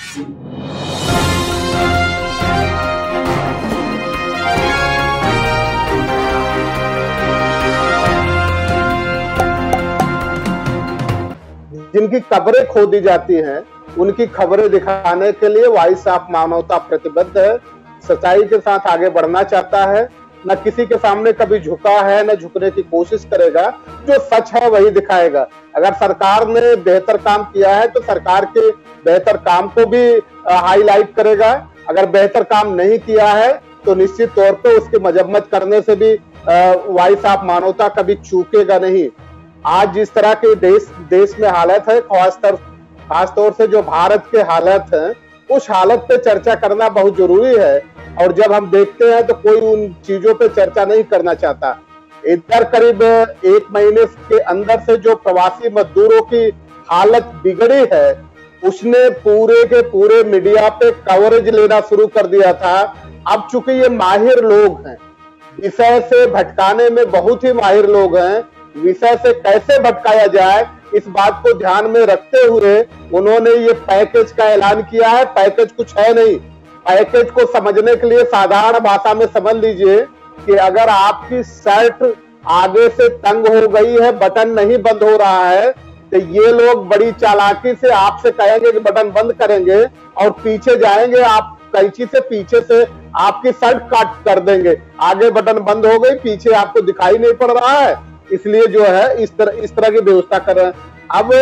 जिनकी कब्रें खो दी जाती हैं, उनकी खबरें दिखाने के लिए वॉइस ऑफ मानवता प्रतिबद्ध है, सच्चाई के साथ आगे बढ़ना चाहता है, न किसी के सामने कभी झुका है, न झुकने की कोशिश करेगा। जो सच है वही दिखाएगा। अगर सरकार ने बेहतर काम किया है तो सरकार के बेहतर काम को भी हाईलाइट करेगा। अगर बेहतर काम नहीं किया है तो निश्चित तौर पे उसकी मजम्मत करने से भी वॉइस ऑफ मानवता कभी चूकेगा नहीं। आज जिस तरह के देश में हालत है, खासतौर से जो भारत के हालत है, उस हालत पे चर्चा करना बहुत जरूरी है। और जब हम देखते हैं तो कोई उन चीजों पे चर्चा नहीं करना चाहता। इधर करीब 1 महीने के अंदर से जो प्रवासी मजदूरों की हालत बिगड़ी है, उसने पूरे के पूरे मीडिया पे कवरेज लेना शुरू कर दिया था। अब चूंकि ये माहिर लोग हैं, विषय से भटकाने में बहुत ही माहिर लोग हैं, विषय से कैसे भटकाया जाए इस बात को ध्यान में रखते हुए उन्होंने ये पैकेज का ऐलान किया है। पैकेज कुछ है नहीं। पैकेज को समझने के लिए साधारण भाषा में समझ लीजिए कि अगर आपकी शर्ट आगे से तंग हो गई है, बटन नहीं बंद हो रहा है, तो ये लोग बड़ी चालाकी से आपसे कहेंगे कि बटन बंद करेंगे और पीछे जाएंगे, आप कैंची से पीछे से आपकी शर्ट काट कर देंगे। आगे बटन बंद हो गई, पीछे आपको दिखाई नहीं पड़ रहा है, इसलिए जो है इस तरह की व्यवस्था कर रहे हैं। अब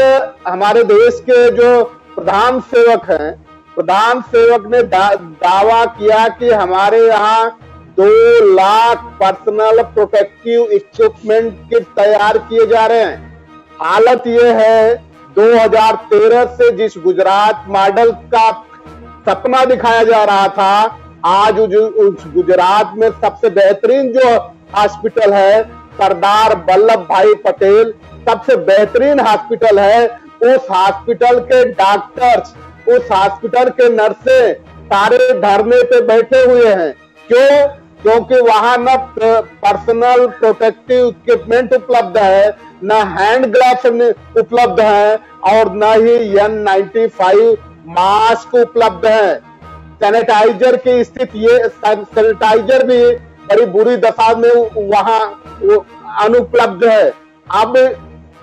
हमारे देश के जो प्रधान सेवक हैं, प्रधान सेवक ने दावा किया कि हमारे यहाँ 2 lakh personal protective equipment kit तैयार किए जा रहे हैं। हालत ये है, 2013 से जिस गुजरात मॉडल का सपना दिखाया जा रहा था, आज उस गुजरात में सबसे बेहतरीन जो हॉस्पिटल है, सरदार वल्लभ भाई पटेल सबसे बेहतरीन हॉस्पिटल है। उस हॉस्पिटल के डॉक्टर्स, उस हॉस्पिटल के नर्सें सारे धरने पे बैठे हुए हैं। क्यों? क्योंकि वहां न पर्सनल प्रोटेक्टिव इक्विपमेंट उपलब्ध है, न हैंड ग्लव्स उपलब्ध है और न ही N95 मास्क उपलब्ध है। सैनिटाइजर की स्थिति, ये सैनिटाइजर भी बड़ी बुरी दशा में वहां अनुपलब्ध है। अब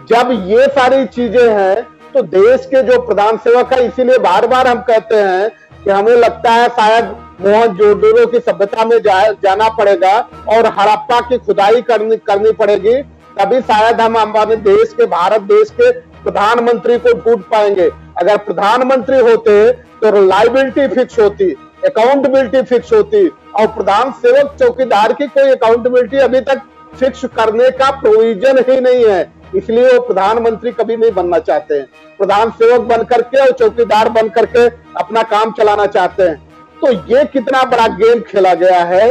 जब ये सारी चीजें हैं तो देश के जो प्रधान सेवक है, इसीलिए बार बार हम कहते हैं कि हमें लगता है शायद मोहनजोदड़ो की सभ्यता में जाना पड़ेगा और हड़प्पा की खुदाई करनी पड़ेगी, तभी शायद हम हमारे देश के, भारत देश के प्रधानमंत्री को ढूंढ पाएंगे। अगर प्रधानमंत्री होते तो लायबिलिटी फिक्स होती, अकाउंटेबिलिटी फिक्स होती, और प्रधान सेवक चौकीदार की कोई अकाउंटेबिलिटी अभी तक फिक्स करने का प्रोविजन ही नहीं है, इसलिए वो प्रधानमंत्री कभी नहीं बनना चाहते हैं। प्रधान सेवक बन करके और चौकीदार बन करके अपना काम चलाना चाहते हैं। तो ये कितना बड़ा गेम खेला गया है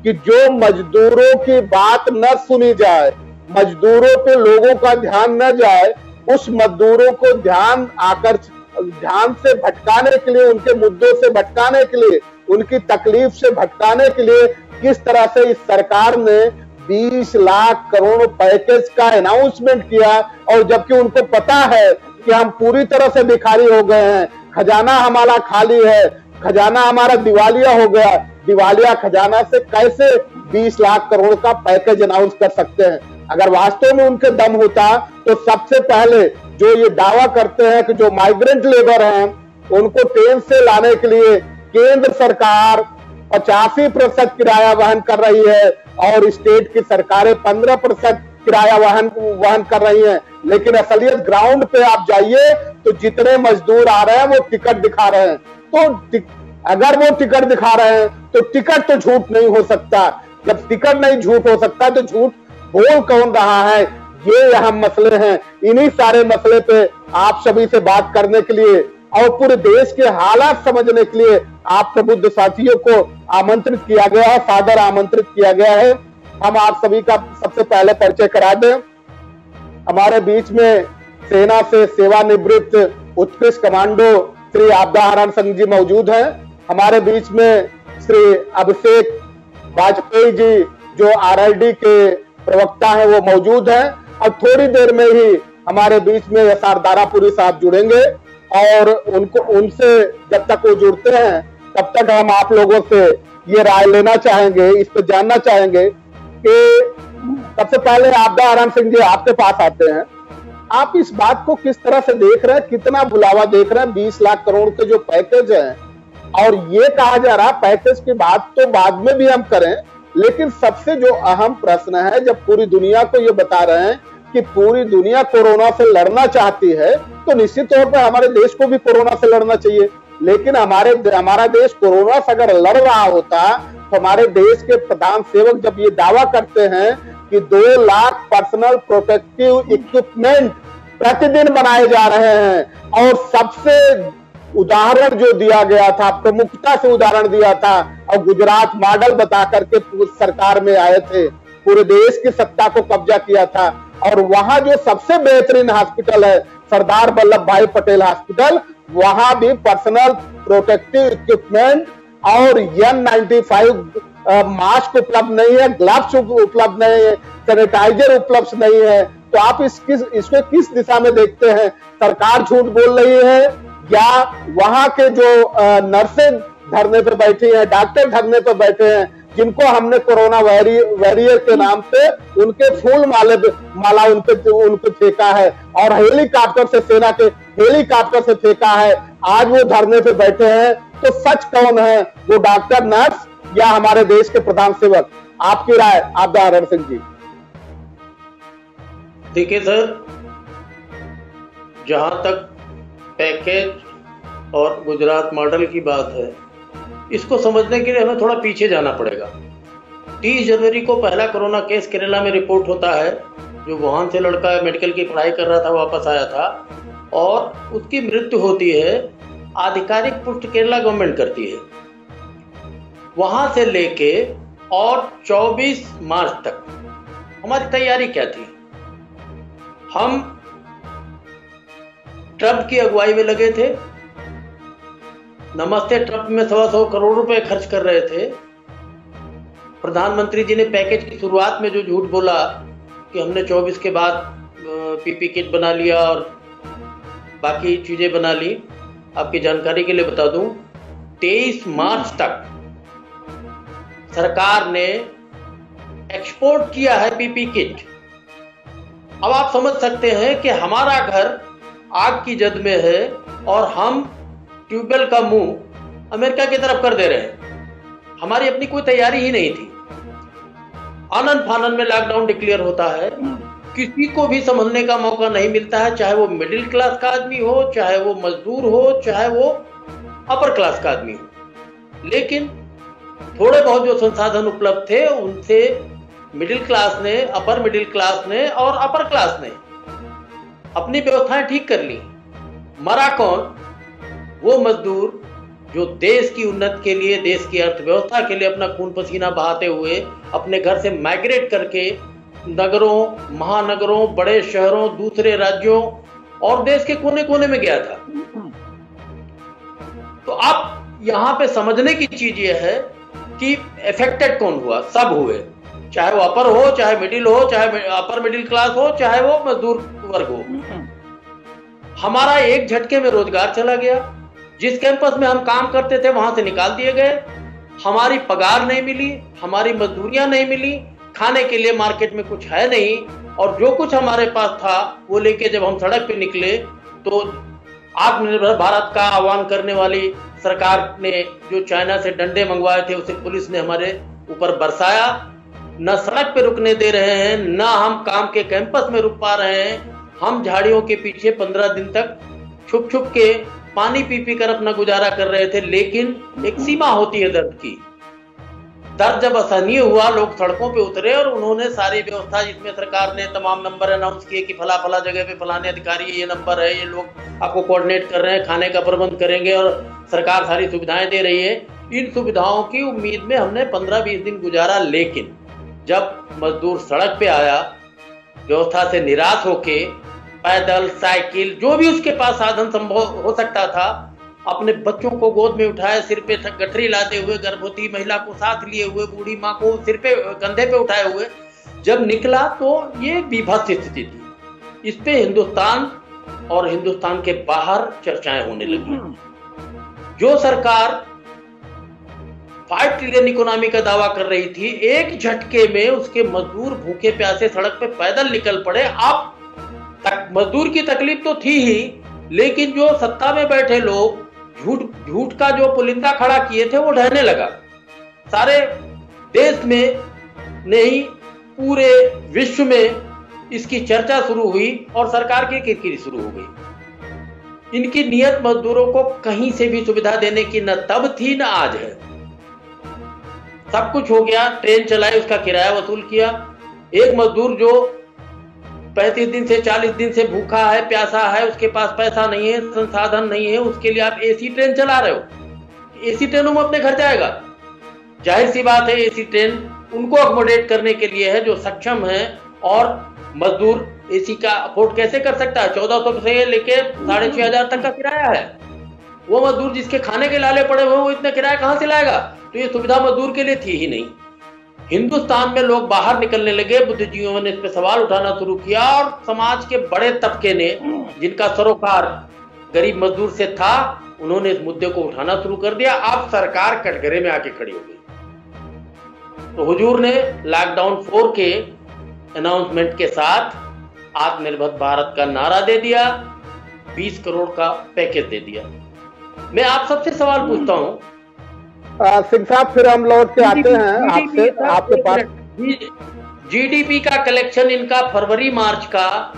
कि जो मजदूरों की बात न सुनी जाए, मजदूरों पे लोगों का ध्यान न जाए, उस मजदूरों को ध्यान से भटकाने के लिए, उनके मुद्दों से भटकाने के लिए, उनकी तकलीफ से भटकाने के लिए किस तरह से इस सरकार ने 20 लाख करोड़ पैकेज का अनाउंसमेंट किया, और जबकि उनको पता है कि हम पूरी तरह से भिखारी हो गए हैं, खजाना हमारा खाली है, खजाना हमारा दिवालिया हो गया। दिवालिया खजाना से कैसे 20 लाख करोड़ का पैकेज अनाउंस कर सकते हैं? अगर वास्तव में उनके दम होता तो सबसे पहले जो ये दावा करते हैं कि जो माइग्रेंट लेबर हैं उनको ट्रेन से लाने के लिए केंद्र सरकार 85% किराया वहन कर रही है और स्टेट की सरकारें 15% किराया वहन कर रही हैं, लेकिन असलियत ग्राउंड पे आप जाइए तो जितने मजदूर आ रहे हैं वो टिकट दिखा रहे हैं। तो अगर वो टिकट दिखा रहे हैं तो टिकट तो झूठ नहीं हो सकता। जब टिकट नहीं झूठ हो सकता तो झूठ बोल कौन रहा है? ये अहम मसले हैं। इन्हीं सारे मसले पे आप सभी से बात करने के लिए और पूरे देश के हालात समझने के लिए आप प्रबुद्ध साथियों को आमंत्रित किया गया है, सादर आमंत्रित किया गया है। हम आप सभी का सबसे पहले परिचय करा दें। हमारे बीच में सेना से सेवानिवृत्त उत्कृष्ट कमांडो श्री आपदाहरण सिंह जी मौजूद हैं। हमारे बीच में श्री अभिषेक वाजपेयी जी जो RLD के प्रवक्ता हैं वो मौजूद हैं, और थोड़ी देर में ही हमारे बीच में SR दारापुरी साहब जुड़ेंगे। और उनको उनसे जब तक वो जुड़ते हैं तब तक हम आप लोगों से ये राय लेना चाहेंगे, इस पर जानना चाहेंगे कि सबसे पहले आपदा आराम सिंह जी आपके पास आते हैं, आप इस बात को किस तरह से देख रहे हैं, कितना बुलावा देख रहे हैं? 20 लाख करोड़ के जो पैकेज है, और ये कहा जा रहा पैकेज की बात तो बाद में भी हम करें, लेकिन सबसे जो अहम प्रश्न है, जब पूरी दुनिया को ये बता रहे हैं कि पूरी दुनिया कोरोना से लड़ना चाहती है, तो निश्चित तौर पर हमारे देश को भी कोरोना से लड़ना चाहिए। लेकिन हमारा देश कोरोना से अगर लड़ रहा होता तो हमारे देश के प्रधान सेवक जब ये दावा करते हैं कि 2 लाख पर्सनल प्रोटेक्टिव इक्विपमेंट प्रतिदिन बनाए जा रहे हैं, और सबसे उदाहरण जो दिया गया था, प्रमुखता से उदाहरण दिया था और गुजरात मॉडल बता करके सरकार में आए थे, पूरे देश की सत्ता को कब्जा किया था, और वहां जो सबसे बेहतरीन हॉस्पिटल है सरदार वल्लभ भाई पटेल हॉस्पिटल, वहां भी पर्सनल प्रोटेक्टिव इक्विपमेंट और N95 मास्क उपलब्ध नहीं है, ग्लव्स उपलब्ध नहीं है, सैनिटाइजर उपलब्ध नहीं है। तो आप इसको किस दिशा में देखते हैं? सरकार झूठ बोल रही है या वहां के जो नर्सें धरने पे बैठी हैं, डॉक्टर धरने पे बैठे हैं, जिनको हमने कोरोना वॉरियर के नाम पे उनके फूल माला उनपे फेंका है और हेलीकॉप्टर से, सेना के हेलीकॉप्टर से फेंका है, आज वो धरने पे बैठे हैं, तो सच कौन है? वो डॉक्टर, नर्स या हमारे देश के प्रधान सेवक? आपकी राय आपदा आराम सिंह जी। देखिए सर, जहां तक पैकेज और गुजरात मॉडल की बात है, इसको समझने के लिए हमें थोड़ा पीछे जाना पड़ेगा। 30 जनवरी को पहला कोरोना केस केरला में रिपोर्ट होता है, जो वुहान से लड़का मेडिकल की पढ़ाई कर रहा था, वापस आया था, और उसकी मृत्यु होती है। आधिकारिक पुष्टि केरला गवर्नमेंट करती है। वहां से लेके और 24 मार्च तक हमारी तैयारी क्या थी? हम ट्रम्प की अगुवाई में लगे थे, नमस्ते ट्रम्प में 125 करोड़ रुपए खर्च कर रहे थे। प्रधानमंत्री जी ने पैकेज की शुरुआत में जो झूठ बोला कि हमने 24 के बाद पीपी किट बना लिया और बाकी चीजें बना ली, आपकी जानकारी के लिए बता दूं, 23 मार्च तक सरकार ने एक्सपोर्ट किया है पीपी किट। अब आप समझ सकते हैं कि हमारा घर आग की जद में है और हम ट्यूबवेल का मुंह अमेरिका की तरफ कर दे रहे हैं। हमारी अपनी कोई तैयारी ही नहीं थी। आनन फानन में लॉकडाउन डिक्लेयर होता है, किसी को भी समझने का मौका नहीं मिलता है, चाहे वो मिडिल क्लास का आदमी हो, चाहे वो मजदूर हो, चाहे वो अपर क्लास का आदमी हो। लेकिन थोड़े बहुत जो संसाधन उपलब्ध थे उनसे मिडिल क्लास ने, अपर मिडिल क्लास ने और अपर क्लास ने अपनी व्यवस्थाएं ठीक कर ली। मरा कौन? वो मजदूर जो देश की उन्नति के लिए, देश की अर्थव्यवस्था के लिए अपना खून पसीना बहाते हुए अपने घर से माइग्रेट करके नगरों, महानगरों, बड़े शहरों, दूसरे राज्यों और देश के कोने कोने में गया था। तो अब यहां पे समझने की चीज यह है कि अफेक्टेड कौन हुआ? सब हुए, चाहे वो अपर हो, चाहे मिडिल हो, चाहे अपर मिडिल क्लास हो, चाहे वो मजदूर वर्ग हो। हमारा एक झटके में रोजगार चला गया। जिस कैंपस में हम काम करते थे वहां से निकाल दिए गए। हमारी पगार नहीं मिली, हमारी मजदूरियां नहीं मिली, खाने के लिए मार्केट में कुछ है नहीं, और जो कुछ हमारे पास था वो लेके जब हम सड़क पे निकले तो आत्मनिर्भर भारत का आह्वान करने वाली सरकार ने जो चाइना से डंडे मंगवाए थे उसे पुलिस ने हमारे ऊपर बरसाया। न सड़क पे रुकने दे रहे हैं, न हम काम के कैंपस में रुक पा रहे हैं। हम झाड़ियों के पीछे 15 दिन तक छुप छुप के पानी पी पी कर अपना गुजारा कर रहे थे। लेकिन एक सीमा होती है दर्द की। दर्द जब असहनीय हुआ, लोग सड़कों पे उतरे और उन्होंने सारी व्यवस्था, जिसमें सरकार ने तमाम नंबर अनाउंस किए कि फला फला जगह पे फलाने अधिकारी ये नंबर है, ये लोग आपको कोऑर्डिनेट कर रहे हैं, खाने का प्रबंध करेंगे और सरकार सारी सुविधाएं दे रही है। इन सुविधाओं की उम्मीद में हमने 15-20 दिन गुजारा। लेकिन जब मजदूर सड़क पे आया, व्यवस्था से निराश होके पैदल, साइकिल, जो भी उसके पास साधन संभव हो सकता था, अपने बच्चों को गोद में उठाए, सिर पे गठरी लाते हुए, गर्भवती महिला को साथ लिए हुए, बूढ़ी माँ को सिर पे, कंधे पे उठाए हुए जब निकला, तो ये बीभत्स स्थिति थी। इस पे हिंदुस्तान और हिंदुस्तान के बाहर चर्चाएं होने लगी। जो सरकार 5 ट्रिलियन इकोनॉमी का दावा कर रही थी, एक झटके में उसके मजदूर भूखे प्यासे सड़क पे पैदल निकल पड़े। अब मजदूर की तकलीफ तो थी ही, लेकिन जो सत्ता में बैठे लोग झूठ का जो पुलिंदा खड़ा किए थे वो ढहने लगा। सारे देश में नहीं, पूरे विश्व में इसकी चर्चा शुरू हुई और सरकार की किरकिरी शुरू हो गई। इनकी नियत मजदूरों को कहीं से भी सुविधा देने की न तब थी न आज है। सब कुछ हो गया, ट्रेन चलाई, उसका किराया वसूल किया। एक मजदूर जो 35 दिन से 40 दिन से भूखा है, प्यासा है, उसके पास पैसा नहीं है, संसाधन नहीं है, उसके लिए आप एसी ट्रेन चला रहे हो। एसी ट्रेनों में अपने घर जाएगा? जाहिर सी बात है, एसी ट्रेन उनको अकोमोडेट करने के लिए है जो सक्षम है, और मजदूर एसी का अफोर्ड कैसे कर सकता है? 1400 से लेके 6500 तक का किराया है। वो मजदूर जिसके खाने के लाले पड़े हुए, वो इतना किराया कहां से लाएगा? तो ये सुविधा मजदूर के लिए थी ही नहीं। हिंदुस्तान में लोग बाहर निकलने लगे, बुद्धिजीवियों ने इस पे सवाल उठाना शुरू किया, और समाज के बड़े तबके ने, जिनका सरोकार गरीब मजदूर से था, उन्होंने इस मुद्दे को उठाना शुरू कर दिया। अब सरकार कटघरे में आके खड़ी हो गई। तो हुजूर ने लॉकडाउन 4 के अनाउंसमेंट के साथ आत्मनिर्भर भारत का नारा दे दिया, 20 करोड़ का पैकेज दे दिया। मैं आप सबसे सवाल पूछता हूं, सिंह साहब, फिर हम लौट के आते हैं आपके पास। जीडीपी का कलेक्शन इनका फरवरी मार्च का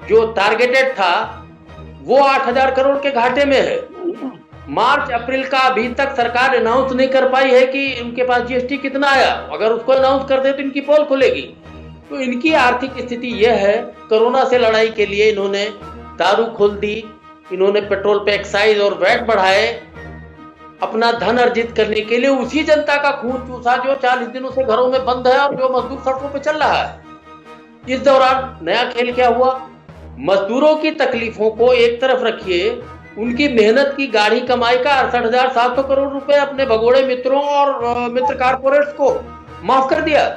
जो टारगेटेड था वो 8000 करोड़ के घाटे में है। मार्च अप्रैल का अभी तक सरकार अनाउंस नहीं कर पाई है कि उनके पास जीएसटी कितना आया। अगर उसको अनाउंस कर दे तो इनकी पोल खुलेगी। तो इनकी आर्थिक स्थिति यह है, कोरोना से लड़ाई के लिए इन्होंने दारू खोल दी, इन्होंने पेट्रोल पे एक्साइज और वैट बढ़ाए, अपना धन अर्जित करने के लिए उसी जनता का खून चूसा जो 40 दिनों से घरों में बंद है और जो मजदूर सड़कों पे चल रहा है। इस दौरान नया खेल क्या हुआ? मजदूरों की तकलीफों को एक तरफ रखिए, उनकी मेहनत की गाढ़ी कमाई का 68,700 करोड़ रुपए अपने भगोड़े मित्रों और मित्र कारपोरेट्स को माफ कर दिया।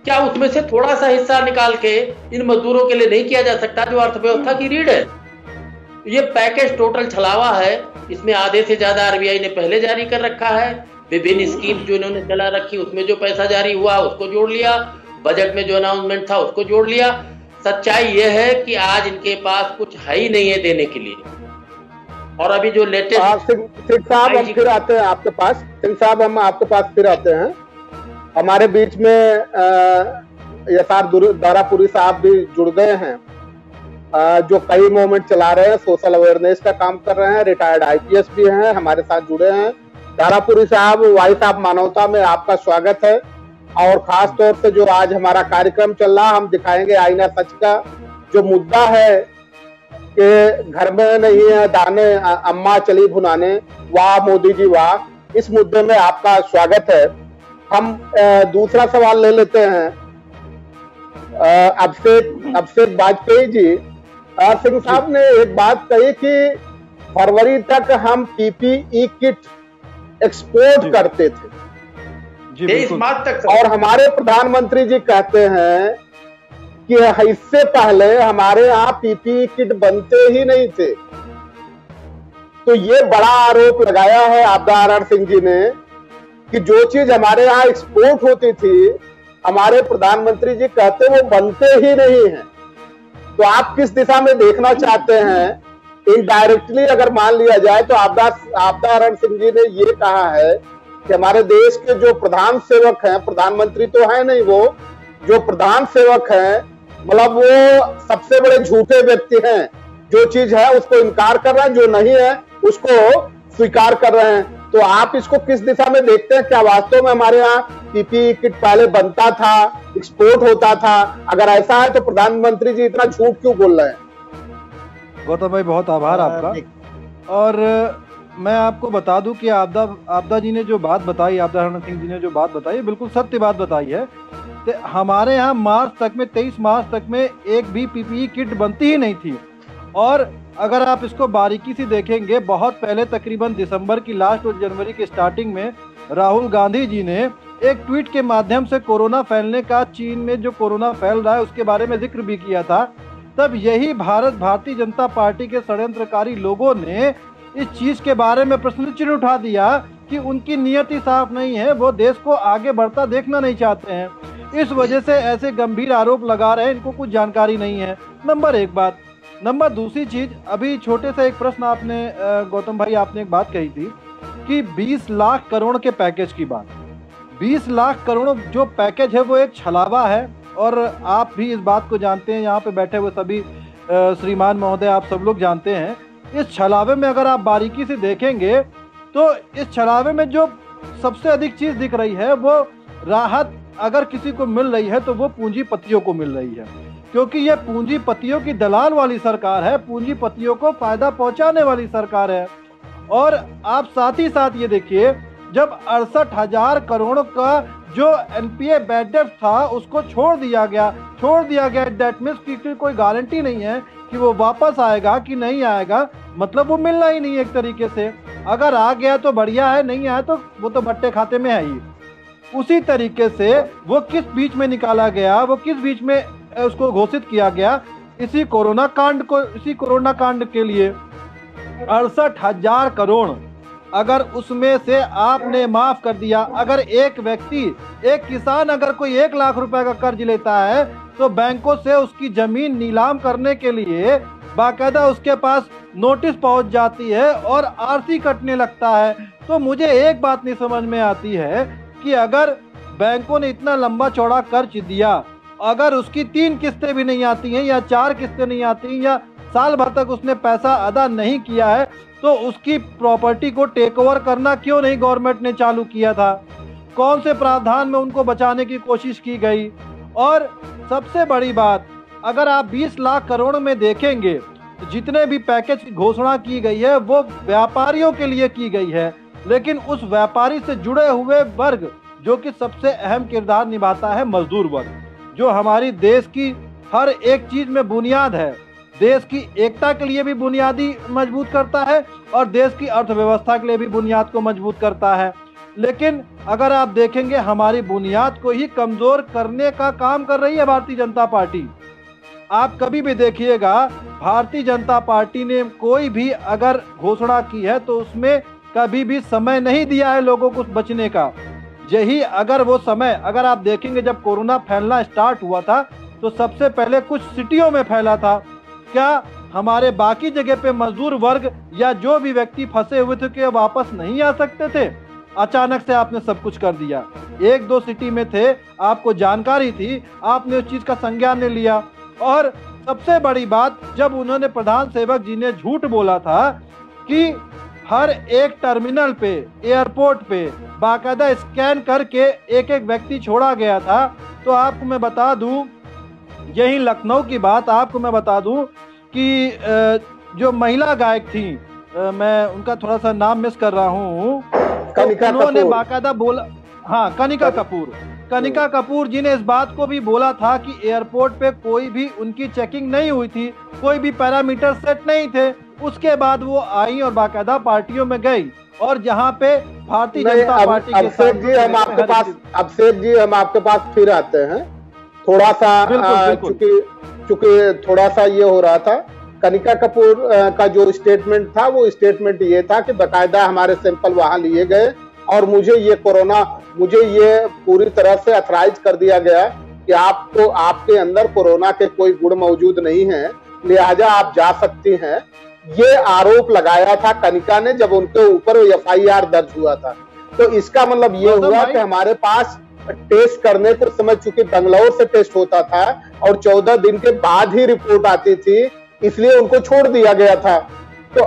क्या उसमें से थोड़ा सा हिस्सा निकाल के इन मजदूरों के लिए नहीं किया जा सकता जो अर्थव्यवस्था की रीढ़ है? ये पैकेज टोटल छलावा है। इसमें आधे से ज्यादा आरबीआई ने पहले जारी कर रखा है। विभिन्न स्कीम जो इन्होंने चला रखी उसमें जो पैसा जारी हुआ उसको जोड़ लिया, बजट में जो अनाउंसमेंट था उसको जोड़ लिया। सच्चाई यह है कि आज इनके पास कुछ है ही नहीं है देने के लिए। और अभी जो लेटेस्ट सिंह साहब, हम फिर आते हैं आपके पास। सिंह साहब, हम आपके पास फिर आते हैं। हमारे बीच में यसार दारापुरी साहब भी जुड़ गए हैं, जो कई मूवमेंट चला रहे हैं, सोशल अवेयरनेस का काम कर रहे हैं, रिटायर्ड आईपीएस भी हैं, हमारे साथ जुड़े हैं। दारापुरी साहब, वॉइस ऑफ मानवता में आपका स्वागत है। और खास तौर से जो आज हमारा कार्यक्रम चल रहा, हम दिखाएंगे आईना सच का जो मुद्दा है कि घर में नहीं है दाने, अम्मा चली भुनाने, वाह मोदी जी वाह, इस मुद्दे में आपका स्वागत है। हम दूसरा सवाल ले लेते हैं अभिषेक वाजपेयी जी। सिंह साहब ने एक बात कही कि फरवरी तक हम पीपीई किट एक्सपोर्ट करते थे जी, 23 मार्च तक। और हमारे प्रधानमंत्री जी कहते हैं कि इससे पहले हमारे यहाँ पीपीई किट बनते ही नहीं थे। तो ये बड़ा आरोप लगाया है आब्दाहरण सिंह जी ने कि जो चीज हमारे यहाँ एक्सपोर्ट होती थी, हमारे प्रधानमंत्री जी कहते वो बनते ही नहीं है। तो आप किस दिशा में देखना चाहते हैं? इनडायरेक्टली अगर मान लिया जाए तो आब्दाहरण सिंह जी ने ये कहा है कि हमारे देश के जो प्रधान सेवक हैं, प्रधानमंत्री तो है नहीं, वो जो प्रधान सेवक हैं, मतलब वो सबसे बड़े झूठे व्यक्ति हैं। जो चीज है उसको इनकार कर रहे हैं, जो नहीं है उसको स्वीकार कर रहे हैं। तो आप इसको किस दिशा में देखते हैं? क्या वास्तव में हमारे यहाँ पीपीई किट पहले बनता था, एक्सपोर्ट होता था? अगर ऐसा है तो प्रधानमंत्री जी इतना झूठ क्यों बोल रहे हैं? गौतम भाई, बहुत आभार आपका। और मैं आपको बता दूं कि आपदा जी ने जो बात बताई, आब्दाहरण सिंह जी ने जो बात बताई, बिल्कुल सत्य बात बताई है। तो हमारे यहाँ मार्च तक में, 23 मार्च तक में एक भी पीपीई किट बनती ही नहीं थी। और अगर आप इसको बारीकी से देखेंगे, बहुत पहले तकरीबन दिसंबर की लास्ट और जनवरी के स्टार्टिंग में राहुल गांधी जी ने एक ट्वीट के माध्यम से कोरोना फैलने का, चीन में जो कोरोना फैल रहा है उसके बारे में जिक्र भी किया था तब यही भारतीय जनता पार्टी के षड्यंत्रकारी लोगों ने इस चीज के बारे में प्रश्न चिन्ह उठा दिया कि उनकी नियति साफ नहीं है, वो देश को आगे बढ़ता देखना नहीं चाहते हैं। इस वजह से ऐसे गंभीर आरोप लगा रहे हैं, इनको कुछ जानकारी नहीं है। नंबर एक बात। नंबर दूसरी चीज, अभी छोटे से एक प्रश्न आपने गौतम भाई आपने एक बात कही थी कि 20 लाख करोड़ के पैकेज की बात। 20 लाख करोड़ जो पैकेज है वो एक छलावा है, और आप भी इस बात को जानते हैं, यहाँ पे बैठे हुए सभी श्रीमान महोदय आप सब लोग जानते हैं। इस छलावे में अगर आप बारीकी से देखेंगे तो इस छलावे में जो सबसे अधिक चीज दिख रही है वो राहत अगर किसी को मिल रही है तो वो पूंजीपतियों को मिल रही है, क्योंकि ये पूंजीपतियों की दलाल वाली सरकार है, पूंजीपतियों को फायदा पहुंचाने वाली सरकार है। और आप साथ ही साथ ये देखिए, जब 68,000 करोड़ का जो एनपीए बैड डेब्ट था उसको छोड़ दिया गया, दैट मीन्स की कोई गारंटी नहीं है कि वो वापस आएगा कि नहीं आएगा, मतलब वो मिलना ही नहीं एक तरीके से। अगर आ गया तो बढ़िया है, नहीं आया तो वो तो बट्टे खाते में है ही। उसी तरीके से वो किस बीच में निकाला गया, वो किस बीच में उसको घोषित किया गया, इसी कोरोना कांड के लिए 68,000 करोड़ अगर उसमें से आपने माफ कर दिया। अगर एक व्यक्ति, एक किसान अगर कोई 1 लाख रुपए का कर्ज लेता है तो बैंकों से उसकी जमीन नीलाम करने के लिए बाकायदा उसके पास नोटिस पहुंच जाती है और आरसी कटने लगता है। तो मुझे एक बात नहीं समझ में आती है कि अगर बैंकों ने इतना लंबा चौड़ा कर्ज दिया, अगर उसकी 3 किस्तें भी नहीं आती हैं या 4 किस्तें नहीं आती या साल भर तक उसने पैसा अदा नहीं किया है, तो उसकी प्रॉपर्टी को टेक ओवर करना क्यों नहीं गवर्नमेंट ने चालू किया था? कौन से प्रावधान में उनको बचाने की कोशिश की गई? और सबसे बड़ी बात, अगर आप 20 लाख करोड़ में देखेंगे तो जितने भी पैकेज की घोषणा की गई है वो व्यापारियों के लिए की गई है, लेकिन उस व्यापारी से जुड़े हुए वर्ग जो कि सबसे अहम किरदार निभाता है, मजदूर वर्ग, जो हमारी देश की हर एक चीज में बुनियाद है, देश की एकता के लिए भी बुनियादी मजबूत करता है और देश की अर्थव्यवस्था के लिए भी बुनियाद को मजबूत करता है। लेकिन अगर आप देखेंगे हमारी बुनियाद को ही कमजोर करने का काम कर रही है भारतीय जनता पार्टी। आप कभी भी देखिएगा भारतीय जनता पार्टी ने कोई भी अगर घोषणा की है तो उसमें कभी भी समय नहीं दिया है लोगों को बचने का। यही अगर वो समय, अगर आप देखेंगे जब कोरोना फैलना स्टार्ट हुआ था तो सबसे पहले कुछ सिटियों में फैला था। क्या हमारे बाकी जगह पे मजदूर वर्ग या जो भी व्यक्ति फंसे हुए थे कि वापस नहीं आ सकते थे? अचानक से आपने सब कुछ कर दिया। 1-2 सिटी में थे, आपको जानकारी थी, आपने उस चीज का संज्ञान ले लिया। और सबसे बड़ी बात, जब उन्होंने प्रधान सेवक जी ने झूठ बोला था कि हर एक टर्मिनल पे, एयरपोर्ट पे बाकायदा स्कैन करके एक एक व्यक्ति छोड़ा गया था, तो आपको मैं बता दूं, यही लखनऊ की बात आपको मैं बता दूं कि जो महिला गायक थी, मैं उनका थोड़ा सा नाम मिस कर रहा हूँ, उन्होंने बाकायदा बोला, हाँ कनिका कपूर जी ने इस बात को भी बोला था कि एयरपोर्ट पे कोई भी उनकी चेकिंग नहीं हुई थी, कोई भी पैरामीटर सेट नहीं थे। उसके बाद वो आई और बाकायदा पार्टियों में गई, और जहाँ पे भारतीय जनता पार्टी के अभिषेक जी हम आपके पास फिर आते हैं। थोड़ा सा चूंकि थोड़ा सा ये हो रहा था, कनिका कपूर का जो स्टेटमेंट था वो स्टेटमेंट ये था कि बाकायदा हमारे सैंपल वहां लिए गए और मुझे ये पूरी तरह से अथराइज कर दिया गया कि आपके अंदर कोरोना के कोई गुण मौजूद नहीं है, लिहाजा आप जा सकती हैं। ये आरोप लगाया था कनिका ने जब उनके ऊपर एफआईआर दर्ज हुआ था। तो इसका मतलब ये हुआ कि हमारे पास टेस्ट करने को समय, चूंकि बेंगलोर से टेस्ट होता था और 14 दिन के बाद ही रिपोर्ट आती थी, इसलिए उनको छोड़ दिया गया था। तो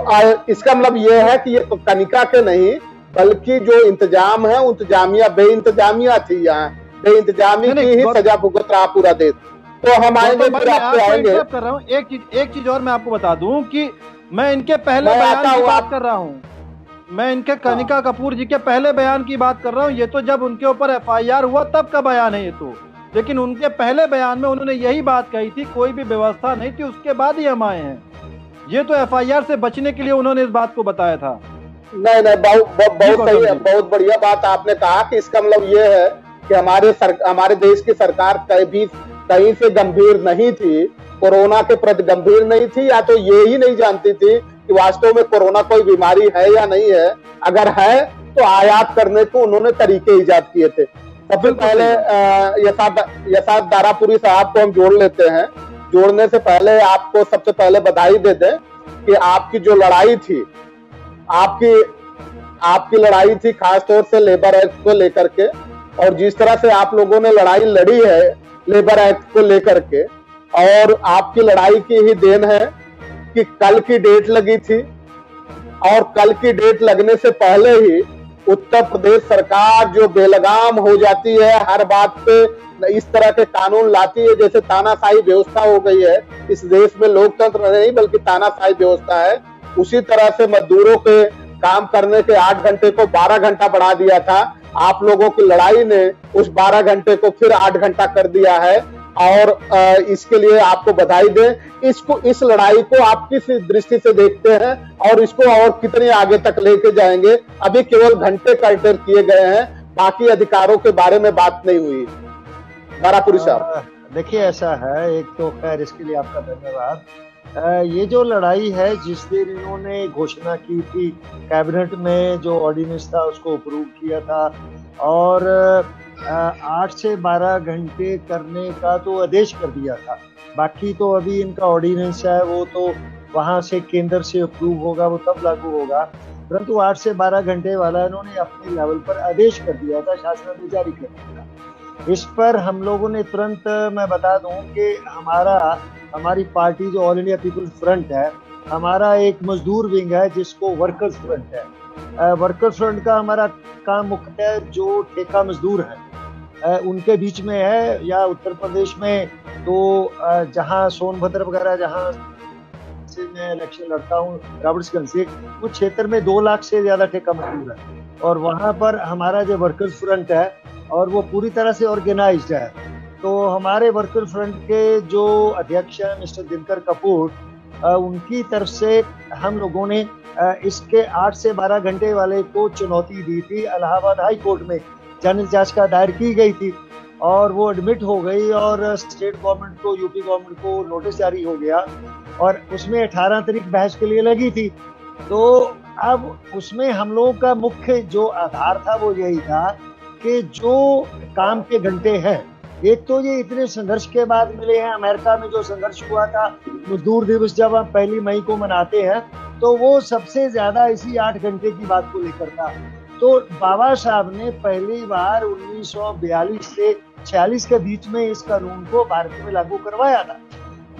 इसका मतलब ये है कि ये कनिका के नहीं बल्कि जो इंतजाम है, इंतजामिया बेइंतजामिया थी, यहाँ बेइंतजामी की ही सजा भुगत रहा पूरा देश। तो हम आएंगे, फिर आपसे आएंगे। कर रहा हूँ एक चीज और मैं आपको बता दूं कि मैं इनके पहले बयान की बात कर रहा हूँ, मैं इनके कनिका कपूर जी के पहले बयान की बात कर रहा हूँ। ये तो जब उनके ऊपर एफआईआर हुआ तब का बयान है ये तो, लेकिन उनके पहले बयान में उन्होंने यही बात कही थी, कोई भी व्यवस्था नहीं थी, उसके बाद ही हम आए हैं। ये तो एफआईआर से बचने के लिए उन्होंने इस बात को बताया था। नहीं, बहुत सही है, बहुत बढ़िया बात आपने कहा कि इसका मतलब ये है कि हमारे देश की सरकार कहीं से गंभीर नहीं थी कोरोना के प्रति गंभीर नहीं थी, या तो ये ही नहीं जानती थी कि वास्तव में कोरोना कोई बीमारी है या नहीं है। अगर है तो आयात करने को उन्होंने तरीके ईजाद किए थे। सबसे पहले यशाद दारापुरी साहब को हम जोड़ लेते हैं। जोड़ने से पहले आपको सबसे पहले बधाई दे दें कि आपकी जो लड़ाई थी, आपकी लड़ाई थी खासतौर से लेबर एक्ट को लेकर के, और जिस तरह से आप लोगों ने लड़ाई लड़ी है लेबर एक्ट को लेकर के, और आपकी लड़ाई की ही देन है कि कल की डेट लगी थी, और कल की डेट लगने से पहले ही उत्तर प्रदेश सरकार जो बेलगाम हो जाती है, हर बात पे इस तरह के कानून लाती है जैसे तानाशाही व्यवस्था हो गई है। इस देश में लोकतंत्र नहीं बल्कि तानाशाही व्यवस्था है। उसी तरह से मजदूरों के काम करने के 8 घंटे को 12 घंटा बढ़ा दिया था। आप लोगों की लड़ाई ने उस 12 घंटे को फिर 8 घंटा कर दिया है, और इसके लिए आपको बधाई दें। इस लड़ाई को आप किस दृष्टि से देखते हैं और इसको और कितने आगे तक लेके जाएंगे? अभी केवल घंटे कर्टेल किए गए हैं, बाकी अधिकारों के बारे में बात नहीं हुई। दारापुरी साहब, देखिए ऐसा है, एक तो खैर इसके लिए आपका धन्यवाद। ये जो लड़ाई है, जिस दिन इन्होंने घोषणा की थी, कैबिनेट में जो ऑर्डिनेंस था उसको अप्रूव किया था, और 8 से 12 घंटे करने का तो आदेश कर दिया था। बाकी तो अभी इनका ऑर्डिनेंस है, वो तो वहाँ से केंद्र से अप्रूव होगा, वो तब लागू होगा। परंतु 8 से 12 घंटे वाला इन्होंने अपने लेवल पर आदेश कर दिया था, शासन ने जारी कर दिया। इस पर हम लोगों ने तुरंत, मैं बता दूं कि हमारी पार्टी जो ऑल इंडिया पीपल्स फ्रंट है, हमारा एक मजदूर विंग है जिसको वर्कर्स फ्रंट है। वर्कर्स फ्रंट का हमारा काम मुख्यतः जो ठेका मजदूर हैं उनके बीच में है, या उत्तर प्रदेश में तो जहां सोनभद्र वगैरह जहां से मैं इलेक्शन लड़ता हूँ रॉबर्ट्सगंज से, उस क्षेत्र में 2 लाख से ज्यादा ठेका मजदूर है, और वहां पर हमारा जो वर्कर्स फ्रंट है और वो पूरी तरह से ऑर्गेनाइज्ड है। तो हमारे वर्कर फ्रंट के जो अध्यक्ष हैं मिस्टर दिनकर कपूर, उनकी तरफ से हम लोगों ने इसके 8 से 12 घंटे वाले को चुनौती दी थी। इलाहाबाद हाई कोर्ट में जनहित याचिका दायर की गई थी और वो एडमिट हो गई, और स्टेट गवर्नमेंट को, यूपी गवर्नमेंट को नोटिस जारी हो गया, और उसमें 18 तारीख बहस के लिए लगी थी। तो अब उसमें हम लोगों का मुख्य जो आधार था वो यही था कि जो काम के घंटे हैं, एक तो ये इतने संघर्ष के बाद मिले हैं। अमेरिका में जो संघर्ष हुआ था, मजदूर दिवस जब हम 1 मई को मनाते हैं, तो वो सबसे ज्यादा इसी 8 घंटे की बात को लेकर था। तो बाबा साहब ने पहली बार 1942 से 46 के बीच में इस कानून को भारत में लागू करवाया था।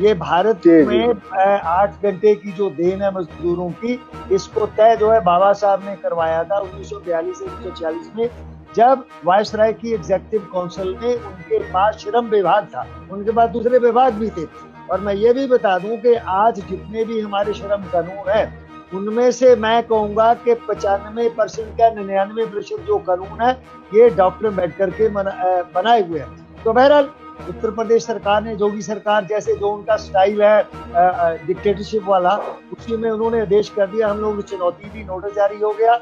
ये भारत में 8 घंटे की जो देन है मजदूरों की, इसको तय जो है बाबा साहब ने करवाया था 1942 से 1946 में, जब वायसराय की एग्जीक्यूटिव काउंसिल में उनके पास श्रम विभाग था, उनके पास दूसरे विभाग भी थे। और मैं ये भी बता दूं कि आज जितने भी हमारे श्रम कानून हैं, उनमें से मैं कहूंगा कि 95% या 99% जो कानून है ये डॉक्टर अम्बेडकर के बनाए हुए हैं। तो बहरहाल उत्तर प्रदेश सरकार ने, योगी सरकार जैसे जो उनका स्टाइल है डिक्टेटरशिप वाला, उसी में उन्होंने आदेश कर दिया। हम लोगों ने चुनौती दी, नोटिस जारी हो गया,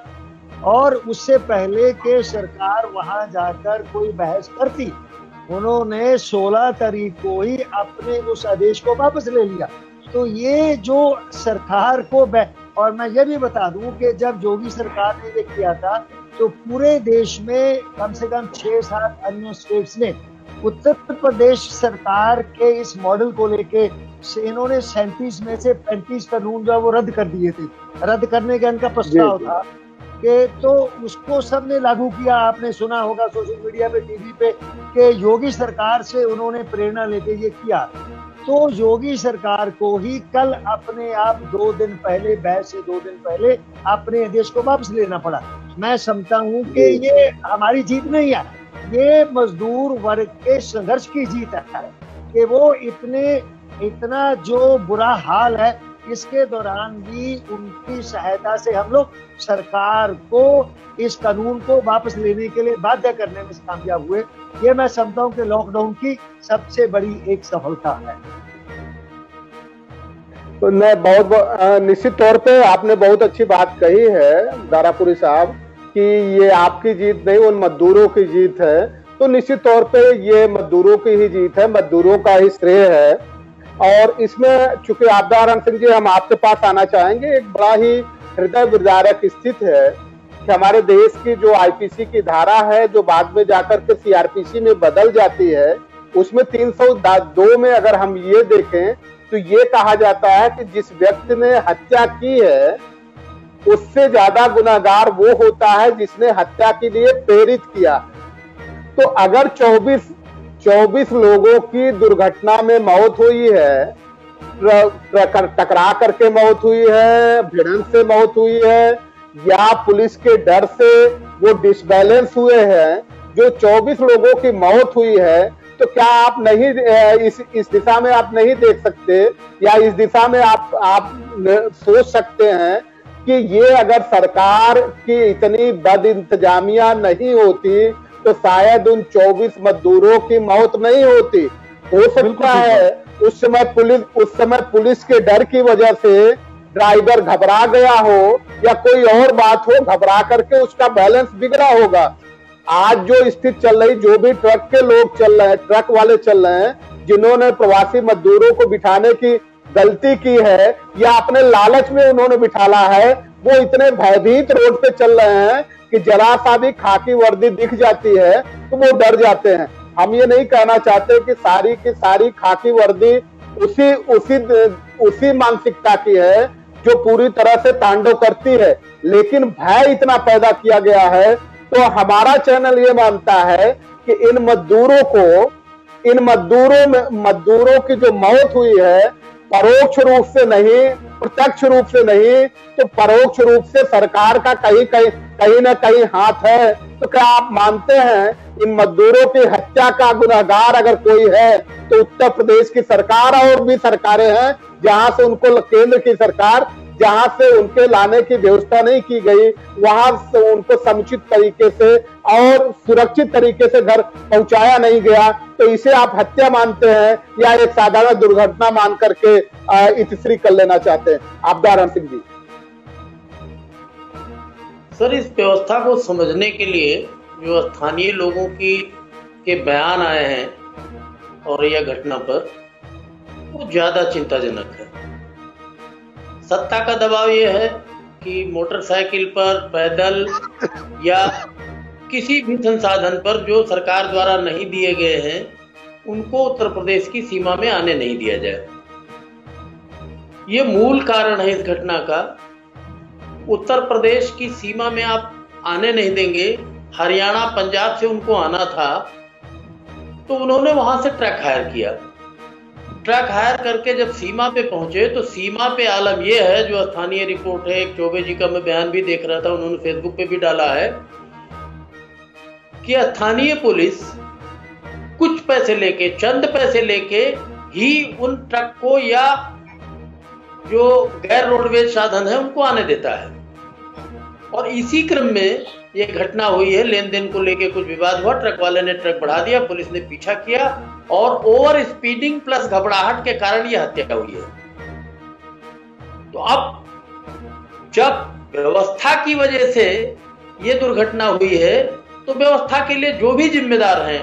और उससे पहले के सरकार वहां जाकर कोई बहस करती, उन्होंने 16 तारीख को ही अपने उस आदेश को वापस ले लिया। तो ये जो सरकार को, और मैं ये भी बता दूं कि जब योगी सरकार ने ये किया था तो पूरे देश में कम से कम 6-7 अन्य स्टेट्स ने उत्तर प्रदेश सरकार के इस मॉडल को लेके इन्होंने 37 में से 35 कानून जो है वो रद्द कर दिए थे। रद्द करने का इनका प्रस्ताव था कि, तो उसको सबने लागू किया। आपने सुना होगा सोशल मीडिया पे, टीवी पे, कि योगी सरकार से उन्होंने प्रेरणा लेके ये किया। तो योगी सरकार को ही कल अपने आप 2 दिन पहले, बहस से 2 दिन पहले अपने आदेश को वापस लेना पड़ा। मैं समझता हूँ कि ये हमारी जीत नहीं है, ये मजदूर वर्ग के संघर्ष की जीत है कि वो इतना जो बुरा हाल है, इसके दौरान भी उनकी सहायता से हम लोग सरकार को इस कानून को वापस लेने के लिए बाध्य करने में कामयाब हुए। ये मैं समझता हूँ कि लॉकडाउन की सबसे बड़ी एक सफलता है। तो बहुत निश्चित तौर पे आपने बहुत अच्छी बात कही है दारापुरी साहब कि ये आपकी जीत नहीं, उन मजदूरों की जीत है। तो निश्चित तौर पे ये मजदूरों की ही जीत है, मजदूरों का ही श्रेय है। और इसमें चूंकि आपदा हरण सिंह जी हम आपके पास आना चाहेंगे, एक बड़ा ही हृदय विदारक स्थिति है कि हमारे देश की जो आईपीसी की धारा है जो बाद में जाकर के सीआरपीसी में बदल जाती है, उसमें 302 में अगर हम ये देखें तो ये कहा जाता है कि जिस व्यक्ति ने हत्या की है उससे ज्यादा गुनाहगार वो होता है जिसने हत्या के लिए प्रेरित किया। तो अगर 24 लोगों की दुर्घटना में मौत हुई है, टकरा करके मौत हुई है, भिड़ंत से मौत हुई है, या पुलिस के डर से वो डिसबैलेंस हुए हैं, जो 24 लोगों की मौत हुई है, तो क्या आप नहीं इस दिशा में आप नहीं देख सकते या इस दिशा में आप सोच सकते हैं कि ये अगर सरकार की इतनी बद इंतजामिया नहीं होती तो शायद उन 24 मजदूरों की मौत नहीं होती। हो सकता है उस समय पुलिस के डर की वजह से ड्राइवर घबरा गया हो या कोई और बात हो, घबरा करके उसका बैलेंस बिगड़ा होगा। आज जो स्थिति चल रही, जो भी ट्रक के लोग चल रहे हैं, ट्रक वाले चल रहे हैं, जिन्होंने प्रवासी मजदूरों को बिठाने की गलती की है या अपने लालच में उन्होंने बिठाला है, वो इतने भयभीत रोड पे चल रहे हैं कि जरा सा भी खाकी वर्दी दिख जाती है तो वो डर जाते हैं। हम ये नहीं कहना चाहते कि सारी की सारी खाकी वर्दी उसी मानसिकता की है जो पूरी तरह से तांडव करती है, लेकिन भय इतना पैदा किया गया है। तो हमारा चैनल ये मानता है कि इन मजदूरों की जो मौत हुई है परोक्ष रूप से नहीं, प्रत्यक्ष रूप से नहीं, तो परोक्ष रूप से सरकार का कहीं ना कहीं हाथ है। तो क्या आप मानते हैं इन मजदूरों की हत्या का गुनहगार अगर कोई है तो उत्तर प्रदेश की सरकार और भी सरकारें हैं जहां से उनको, केंद्र की सरकार जहां से उनके लाने की व्यवस्था नहीं की गई, वहां से उनको समुचित तरीके से और सुरक्षित तरीके से घर पहुंचाया नहीं गया, तो इसे आप हत्या मानते हैं या एक साधारण दुर्घटना मान करके इतिश्री कर लेना चाहते हैं? आपदा हरण सिंह जी। सर, इस व्यवस्था को समझने के लिए जो स्थानीय लोगों के बयान आए हैं और यह घटना पर, वो ज्यादा चिंताजनक है। सत्ता का दबाव यह है कि मोटरसाइकिल पर, पैदल या किसी भी संसाधन पर जो सरकार द्वारा नहीं दिए गए हैं उनको उत्तर प्रदेश की सीमा में आने नहीं दिया जाए। ये मूल कारण है इस घटना का। उत्तर प्रदेश की सीमा में आप आने नहीं देंगे, हरियाणा पंजाब से उनको आना था तो उन्होंने वहां से ट्रक हायर किया। ट्रक हायर करके जब सीमा पे पहुंचे तो सीमा पे आलम यह है, जो स्थानीय रिपोर्ट है, एक चौबे जी का मैं बयान भी देख रहा था, उन्होंने फेसबुक पे भी डाला है कि स्थानीय पुलिस कुछ पैसे लेके, चंद पैसे लेके ही उन ट्रक को या जो गैर रोडवेज साधन है उनको आने देता है। और इसी क्रम में ये घटना हुई है। लेन देन को लेके कुछ विवाद हुआ, ट्रक वाले ने ट्रक बढ़ा दिया, पुलिस ने पीछा किया और ओवर स्पीडिंग प्लस घबराहट के कारण यह हत्या हुई है। तो अब जब व्यवस्था की वजह से ये दुर्घटना हुई है तो व्यवस्था के लिए जो भी जिम्मेदार हैं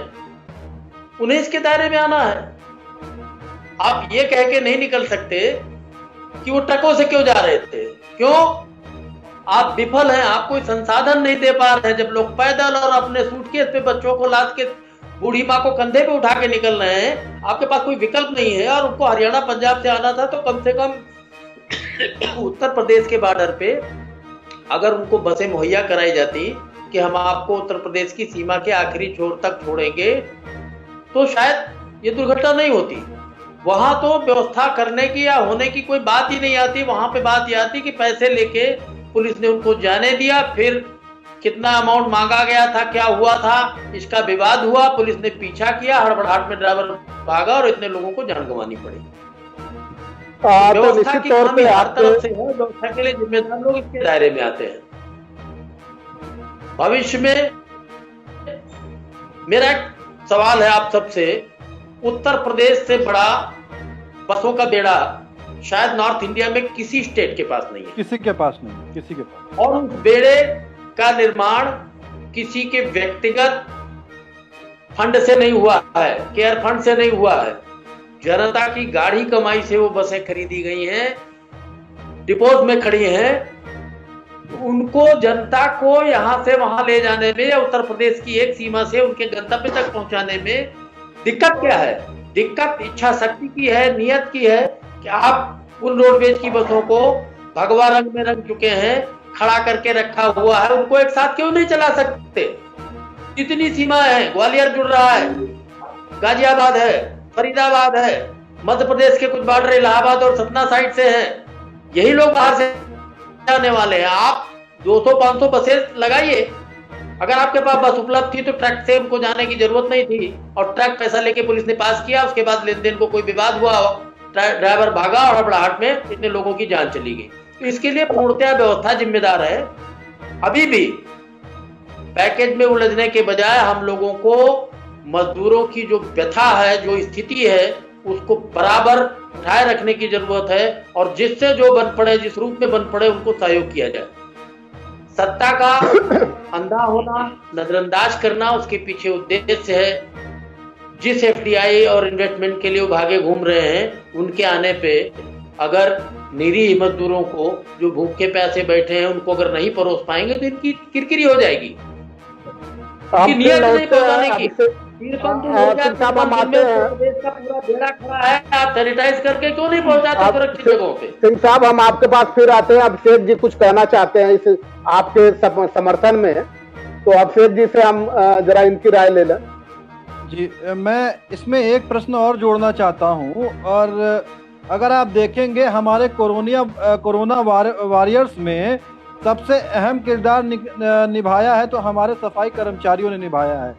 उन्हें इसके दायरे में आना है। आप ये कह के नहीं निकल सकते कि वो ट्रकों से क्यों जा रहे थे, क्यों आप विफल हैं, आप कोई संसाधन नहीं दे पा रहे हैं। जब लोग पैदल और अपने सूटकेस पे बच्चों को लाद के, बूढ़ी माँ को कंधे पे उठा के निकल रहे हैं, आपके पास कोई विकल्प नहीं है और उनको हरियाणा पंजाब से आना था, तो कम से कम उत्तर प्रदेश के बॉर्डर पे अगर उनको बसें मुहैया कराई जाती कि हम आपको उत्तर प्रदेश की सीमा के आखिरी छोर तक छोड़ेंगे, तो शायद ये दुर्घटना नहीं होती। वहां तो व्यवस्था करने की या होने की कोई बात ही नहीं आती। वहां पे बात ये आती कि पैसे लेके पुलिस ने उनको जाने दिया, फिर कितना अमाउंट मांगा गया था, क्या हुआ था, इसका विवाद हुआ, पुलिस ने पीछा किया, हड़बड़ाहट में ड्राइवर भागा और इतने लोगों को जान गंवानी पड़ी। व्यवस्था की खामी हर तरफ से है, व्यवस्था के लिए जिम्मेदार लोग इसके दायरे में आते हैं। भविष्य में मेरा एक सवाल है आप सबसे, उत्तर प्रदेश से बड़ा बसों का बेड़ा शायद नॉर्थ इंडिया में किसी स्टेट के पास नहीं है, किसी के पास नहीं, किसी के पास। और उस बेड़े का निर्माण किसी के व्यक्तिगत फंड से नहीं हुआ है, केयर फंड से नहीं हुआ है, जनता की गाढ़ी कमाई से वो बसें खरीदी गई हैं, डिपोज में खड़ी हैं। उनको, जनता को यहाँ से वहां ले जाने में या उत्तर प्रदेश की एक सीमा से उनके गंतव्य तक पहुंचाने में दिक्कत क्या है? दिक्कत इच्छा शक्ति की है, नियत की है कि आप उन रोडवेज की बसों को भगवा रंग में रंग चुके हैं, खड़ा करके रखा हुआ है, उनको एक साथ क्यों नहीं चला सकते? इतनी सीमाएं हैं, ग्वालियर जुड़ रहा है, गाजियाबाद है, फरीदाबाद है, मध्य प्रदेश के कुछ बॉर्डर इलाहाबाद और सतना साइड से हैं। यही लोग बाहर से आने वाले हैं। आप 200-500 बसें लगाइए। अगर आपके पास बस उपलब्ध थी तो ट्रक से उनको जाने की जरूरत नहीं थी, और ट्रक पैसा लेके पुलिस ने पास किया, उसके बाद लेन देन को कोई विवाद हुआ, ड्राइवर भागा और हड़बड़ाहट में इतने लोगों की जान चली गई। तो इसके लिए पूर्णतया व्यवस्था जिम्मेदार है। अभी भी पैकेज में उलझने के बजाय हम लोगों को मजदूरों की जो व्यथा है, जो स्थिति है, उसको बराबर उठाए रखने की जरूरत है, और जिससे जो बन पड़े, जिस रूप में बन पड़े, उनको सहयोग किया जाए। सत्ता का अंधा होना, नजरअंदाज करना उसके पीछे उद्देश्य है। जिस एफडीआई और इन्वेस्टमेंट के लिए वो भागे घूम रहे हैं, उनके आने पे अगर निरीह मजदूरों को, जो भूखे प्यासे बैठे हैं, उनको अगर नहीं परोस पाएंगे तो इनकी किरकिरी हो जाएगी। नियत नहीं पहुंचाने की। आप सैनिटाइज करके क्यों नहीं पहुंचाते सुरक्षित जगहों पे? सिंह साहब, हम आपके पास फिर आते हैं। अभिषेक जी कुछ कहना चाहते हैं इस आपके समर्थन में, तो अभिषेक जी से हम जरा इनकी राय ले लें। जी, मैं इसमें एक प्रश्न और जोड़ना चाहता हूं। और अगर आप देखेंगे, हमारे कोरोना वॉरियर्स में सबसे अहम किरदार निभाया है तो हमारे सफाई कर्मचारियों ने निभाया है,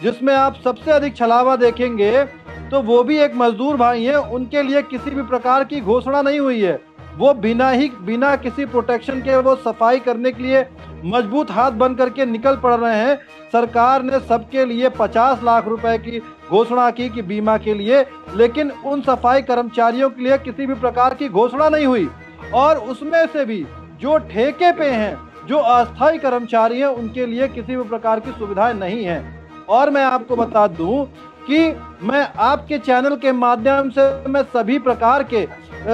जिसमें आप सबसे अधिक छलावा देखेंगे तो वो भी एक मजदूर भाई हैं। उनके लिए किसी भी प्रकार की घोषणा नहीं हुई है। वो बिना किसी प्रोटेक्शन के वो सफाई करने के लिए मजबूत हाथ बन करके निकल पड़ रहे हैं। सरकार ने सबके लिए 50 लाख रुपए की घोषणा की कि बीमा के लिए, लेकिन उन सफाई कर्मचारियों के लिए किसी भी प्रकार की घोषणा नहीं हुई। और उसमें से भी जो ठेके पे हैं, जो अस्थायी कर्मचारी हैं, उनके लिए किसी भी प्रकार की सुविधाएं नहीं है। और मैं आपको बता दूं कि मैं आपके चैनल के माध्यम से मैं सभी प्रकार के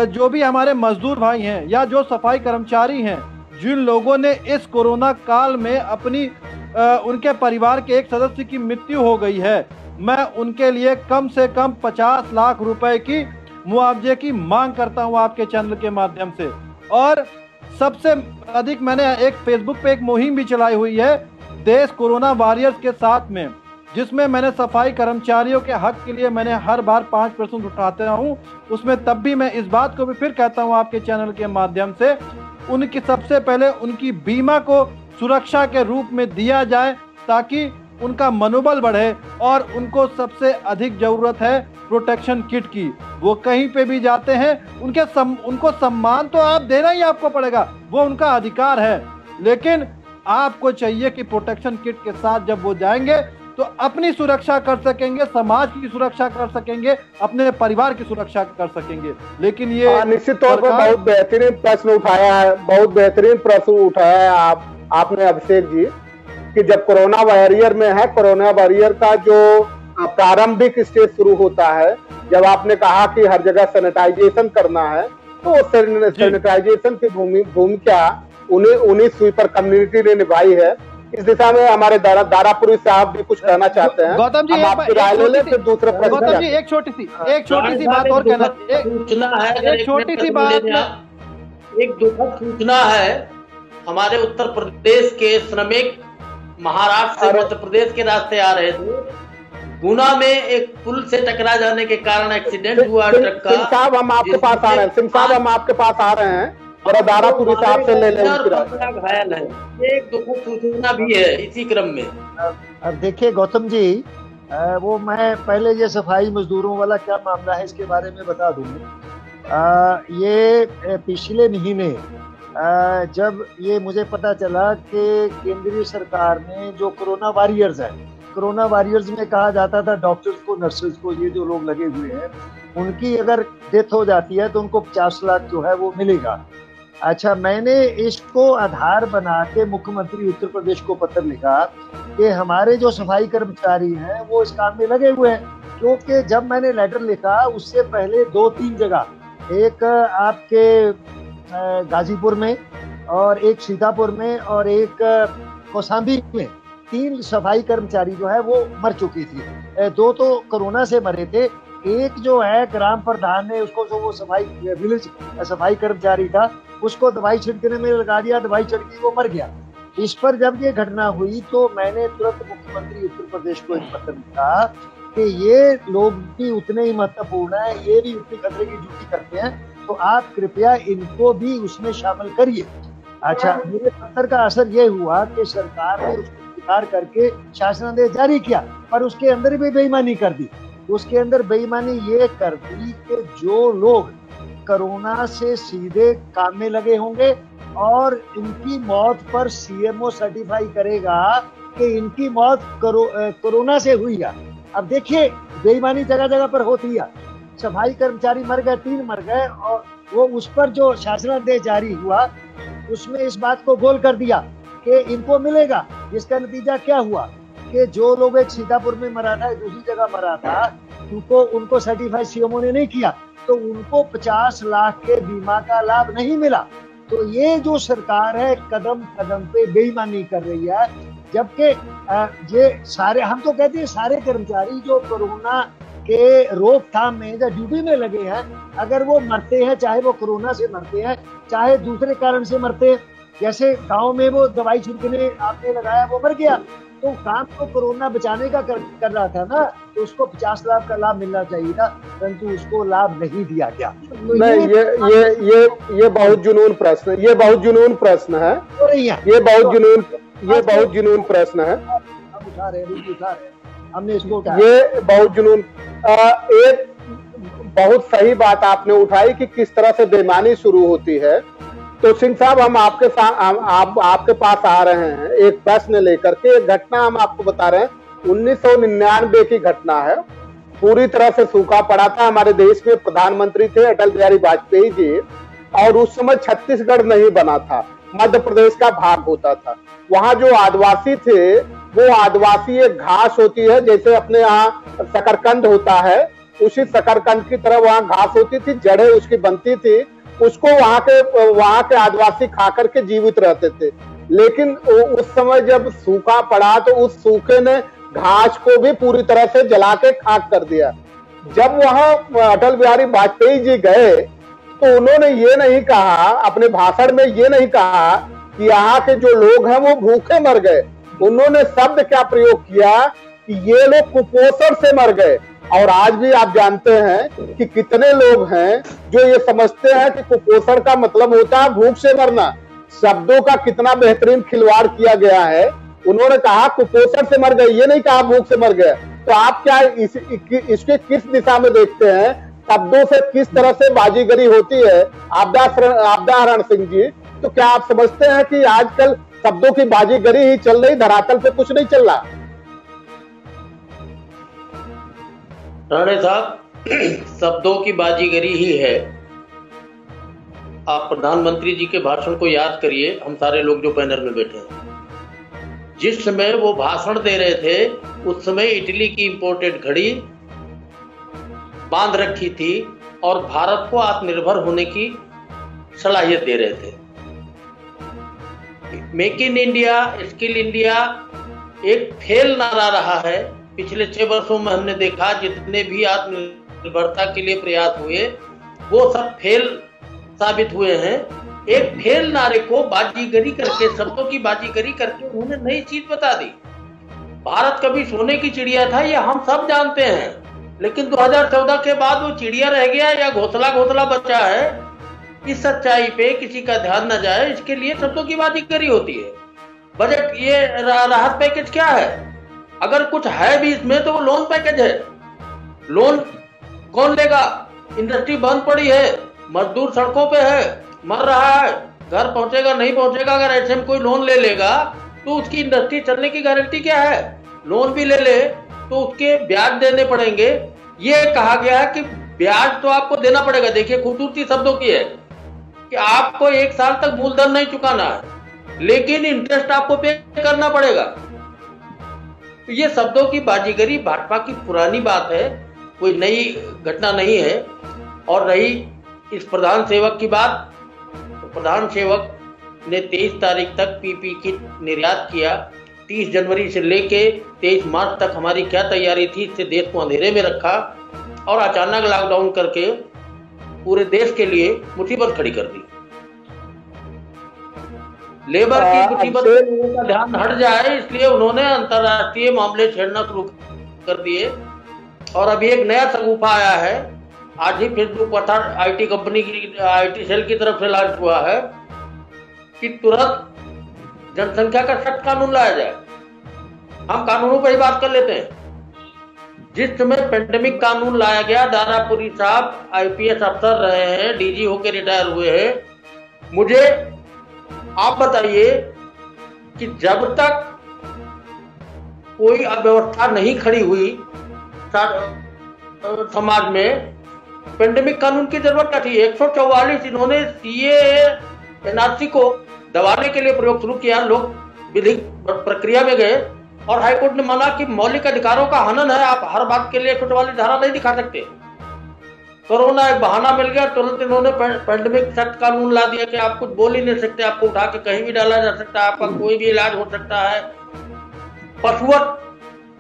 जो भी हमारे मजदूर भाई हैं या जो सफाई कर्मचारी हैं, जिन लोगों ने इस कोरोना काल में अपनी उनके परिवार के एक सदस्य की मृत्यु हो गई है, मैं उनके लिए कम से कम 50 लाख रुपए की मुआवजे की मांग करता हूं आपके चैनल के माध्यम से। और सबसे अधिक मैंने एक फेसबुक पे एक मुहिम भी चलाई हुई है, देश कोरोना वॉरियर्स के साथ में, जिसमें मैंने सफाई कर्मचारियों के हक के लिए मैंने हर बार 5% उठाता हूं। उसमें तब भी मैं इस बात को भी फिर कहता हूं आपके चैनल के माध्यम से, उनकी सबसे पहले उनकी बीमा को सुरक्षा के रूप में दिया जाए, ताकि उनका मनोबल बढ़े। और उनको सबसे अधिक जरूरत है प्रोटेक्शन किट की। वो कहीं पे भी जाते हैं, उनको सम्मान तो आप देना ही आपको पड़ेगा, वो उनका अधिकार है। लेकिन आपको चाहिए कि प्रोटेक्शन किट के साथ जब वो जाएंगे तो अपनी सुरक्षा कर सकेंगे, समाज की सुरक्षा कर सकेंगे, अपने परिवार की सुरक्षा कर सकेंगे। लेकिन ये निश्चित तौर पर बहुत बेहतरीन प्रश्न उठाया है, बहुत बेहतरीन प्रश्न उठाया है आपने अभिषेक जी, कि जब कोरोना वॉरियर में है, कोरोना वॉरियर का जो प्रारंभिक स्टेज शुरू होता है, जब आपने कहा कि हर जगह सैनिटाइजेशन करना है, तो सैनिटाइजेशन की भूमिका उन्हीं स्वीपर कम्युनिटी ने निभाई है। इस दिशा में हमारे दारापुरी साहब भी कुछ कहना चाहते हैं। गौतम जी, आपकी राय ले लें, फिर दूसरा प्रश्न। गौतम जी, एक छोटी सी बात और कहना, एक छोटी सी बात, एक दुखद सूचना है। हमारे उत्तर प्रदेश के श्रमिक महाराष्ट्र से मध्य प्रदेश के रास्ते आ रहे थे, गुना में एक पुल से टकरा जाने के कारण एक्सीडेंट हुआ ट्रक का। सिंह साहब, हम आपके पास आ रहे हैं। सिंह साहब, हम आपके पास आ रहे हैं और दारापुरी साहब से ले लें। घायल है, एक दुखद सूचना भी है इसी क्रम में। अब देखिए गौतम जी, वो मैं पहले ये सफाई मजदूरों वाला क्या मामला है इसके बारे में बता दूंगा। ये पिछले महीने जब ये मुझे पता चला कि केंद्रीय सरकार ने जो कोरोना वॉरियर्स है, कोरोना वॉरियर्स में कहा जाता था डॉक्टर्स को, नर्सेज को, ये जो लोग लगे हुए हैं, उनकी अगर डेथ हो जाती है तो उनको 50 लाख जो है वो मिलेगा। अच्छा, मैंने इसको आधार बना के मुख्यमंत्री उत्तर प्रदेश को पत्र लिखा कि हमारे जो सफाई कर्मचारी हैं वो इस काम में लगे हुए हैं, क्योंकि जब मैंने लेटर लिखा उससे पहले 2-3 जगह, एक आपके गाजीपुर में और एक सीतापुर में और एक कौशाम्बी में 3 सफाई कर्मचारी जो है वो मर चुकी थी। 2 तो कोरोना से मरे थे, एक जो है ग्राम प्रधान ने उसको, जो वो विलेज सफाई कर्मचारी था, उसको दवाई छिड़कने में लगा दिया, दवाई छिड़की, वो मर गया। इस पर जब ये घटना हुई तो मैंने तुरंत मुख्यमंत्री उत्तर प्रदेश को एक पत्र लिखा कि ये लोग भी उतने ही महत्वपूर्ण है, ये भी उतनी खतरे की ड्यूटी करते हैं, तो आप कृपया इनको भी उसमें शामिल करिए। अच्छा, मेरे पत्र का असर ये हुआ कि सरकार ने उसको स्वीकार करके शासनादेश जारी किया, पर उसके अंदर भी बेईमानी कर दी। उसके अंदर बेईमानी ये कर दी कि जो लोग कोरोना से सीधे काम में लगे होंगे और इनकी मौत पर सीएमओ सर्टिफाई करेगा कि इनकी मौत कोरोना से हुई है। अब देखिए बेईमानी जगह जगह पर होती है। सफाई कर्मचारी मर गए, 3 मर गए, और वो उस पर जो शासनादेश जारी हुआ उसमें इस बात को गोल कर दिया कि इनको मिलेगा, जिसका नतीजा क्या हुआ कि जो लोग एक सीतापुर में मरा था, दूसरी जगह मरा था, उनको सर्टिफाई सीएमओ ने नहीं किया, तो उनको 50 लाख के बीमा का लाभ नहीं मिला। तो ये जो सरकार है कदम कदम पे बेईमानी कर रही है, जबकि ये सारे, हम तो कहते हैं सारे कर्मचारी जो कोरोना के रोकथाम में या ड्यूटी में लगे हैं, अगर वो मरते हैं, चाहे वो कोरोना से मरते हैं, चाहे दूसरे कारण से मरते हैं, जैसे गांव में वो दवाई छिड़कने आपने लगाया, वो मर गया, तो काम तो कोरोना बचाने का कर रहा था ना, तो उसको 50 लाख का लाभ मिलना चाहिए था, परंतु उसको लाभ नहीं दिया गया। तो नहीं, ये बहुत जुनून प्रश्न है, ये बहुत जुनून प्रश्न है, ये बहुत जुनून प्रश्न है। हम उठा रहे हैं, हमने इसको उठाया। ये बहुत जुनून, एक बहुत सही बात आपने उठाई कि किस तरह से बेईमानी शुरू होती है। तो सिंह साहब, हम आपके पास आ रहे हैं एक प्रश्न लेकर के। एक घटना हम आपको बता रहे हैं, 1999 की घटना है। पूरी तरह से सूखा पड़ा था, हमारे देश में प्रधानमंत्री थे अटल बिहारी वाजपेयी जी, और उस समय छत्तीसगढ़ नहीं बना था, मध्य प्रदेश का भाग होता था। वहाँ जो आदिवासी थे, वो आदिवासी एक घास होती है, जैसे अपने यहाँ शकरकंद होता है, उसी शकरकंद की तरह वहाँ घास होती थी, जड़ें उसकी बनती थी, उसको वहाँ के आदिवासी खा करके जीवित रहते थे। लेकिन उस समय जब सूखा पड़ा तो उस सूखे ने घास को भी पूरी तरह से जला के खाक कर दिया। जब वहाँ अटल बिहारी वाजपेयी जी गए तो उन्होंने ये नहीं कहा, अपने भाषण में ये नहीं कहा कि यहाँ के जो लोग हैं वो भूखे मर गए। उन्होंने शब्द क्या प्रयोग किया कि ये लोग कुपोषण से मर गए। और आज भी आप जानते हैं कि कितने लोग हैं जो ये समझते हैं कि कुपोषण का मतलब होता है भूख से मरना। शब्दों का कितना बेहतरीन खिलवाड़ किया गया है। उन्होंने कहा कुपोषण से मर गए, ये नहीं कहा भूख से मर गए। तो आप क्या इसके किस दिशा में देखते हैं? शब्दों से किस तरह से बाजीगरी होती है आपदा हरण सिंह जी? तो क्या आप समझते हैं कि आजकल शब्दों की बाजीगरी ही चल रही, धरातल पे कुछ नहीं चल रहा? राणे साहब, शब्दों की बाजीगरी ही है। आप प्रधानमंत्री जी के भाषण को याद करिए, हम सारे लोग जो पैनल में बैठे हैं, जिस समय वो भाषण दे रहे थे उस समय इटली की इंपोर्टेड घड़ी बांध रखी थी और भारत को आत्मनिर्भर होने की सलाहियत दे रहे थे। Make in India, skill India एक फेल नारा रहा है। पिछले 6 वर्षों में हमने देखा जितने भी आत्मनिर्भरता के लिए प्रयास हुए वो सब फेल साबित हुए हैं। एक फेल नारे को बाजीगरी करके, शब्दों की बाजीगरी करके उन्होंने नई चीज बता दी। भारत कभी सोने की चिड़िया था, ये हम सब जानते हैं, लेकिन 2014 के बाद वो चिड़िया रह गया या घोंसला बचा है, इस सच्चाई पे किसी का ध्यान न जाए, इसके लिए शब्दों की बाजीगरी होती है। बजट, ये राहत पैकेज क्या है? अगर कुछ है भी इसमें तो वो लोन पैकेज है। लोन कौन लेगा? इंडस्ट्री बंद पड़ी है, मजदूर सड़कों पे है, मर रहा है, घर पहुंचेगा नहीं पहुंचेगा। अगर ऐसे में कोई लोन ले लेगा तो उसकी इंडस्ट्री चलने की गारंटी क्या है? लोन भी ले ले तो उसके ब्याज देने पड़ेंगे। ये कहा गया है कि ब्याज तो आपको देना पड़ेगा। देखिए खूबसूरती शब्दों की है कि आपको 1 साल तक मूलधन नहीं चुकाना है, लेकिन इंटरेस्ट आपको पे करना पड़ेगा। तो ये शब्दों की बाजीगरी भाजपा की पुरानी बात है। कोई नई घटना नहीं है। और रही इस प्रधान सेवक की बात, तो प्रधान सेवक ने 23 तारीख तक पीपी किट निर्यात किया। 30 जनवरी से लेके 23 मार्च तक हमारी क्या तैयारी थी, इससे देश को अंधेरे में रखा और अचानक लॉकडाउन करके पूरे देश के लिए मुसीबत खड़ी कर दी। लेबर की मुसीबत का ध्यान हट जाए इसलिए उन्होंने अंतरराष्ट्रीय मामले छेड़ना शुरू कर दिए। और अभी एक नया शगुफा आया है, आज ही फेसबुक पर था, आईटी कंपनी की, आईटी सेल की तरफ से लॉन्च हुआ है कि तुरंत जनसंख्या का सख्त कानून लाया जाए। हम कानूनों पर ही बात कर लेते हैं। जिस समय पेंडेमिक कानून लाया गया, दारापुरी साहब आईपीएस अफसर रहे हैं, डीजी होकर रिटायर हुए हैं। मुझे आप बताइए कि जब तक कोई अव्यवस्था नहीं खड़ी हुई समाज में, पेंडेमिक कानून की जरूरत क्या थी। 144 इन्होंने सीएए एनआरसी को दबाने के लिए प्रयोग शुरू किया। लोग विधिक प्रक्रिया में गए और हाईकोर्ट ने माना कि मौलिक अधिकारों का हनन है, आप हर बात के लिए 144 धारा नहीं दिखा सकते। कोरोना एक बहाना मिल गया, तुरंत इन्होंने पेंडेमिक सख्त कानून ला दिया कि आप कुछ बोल ही नहीं सकते, आपको उठा के कहीं भी डाला जा सकता है, आपका कोई भी इलाज हो सकता है, पशुवत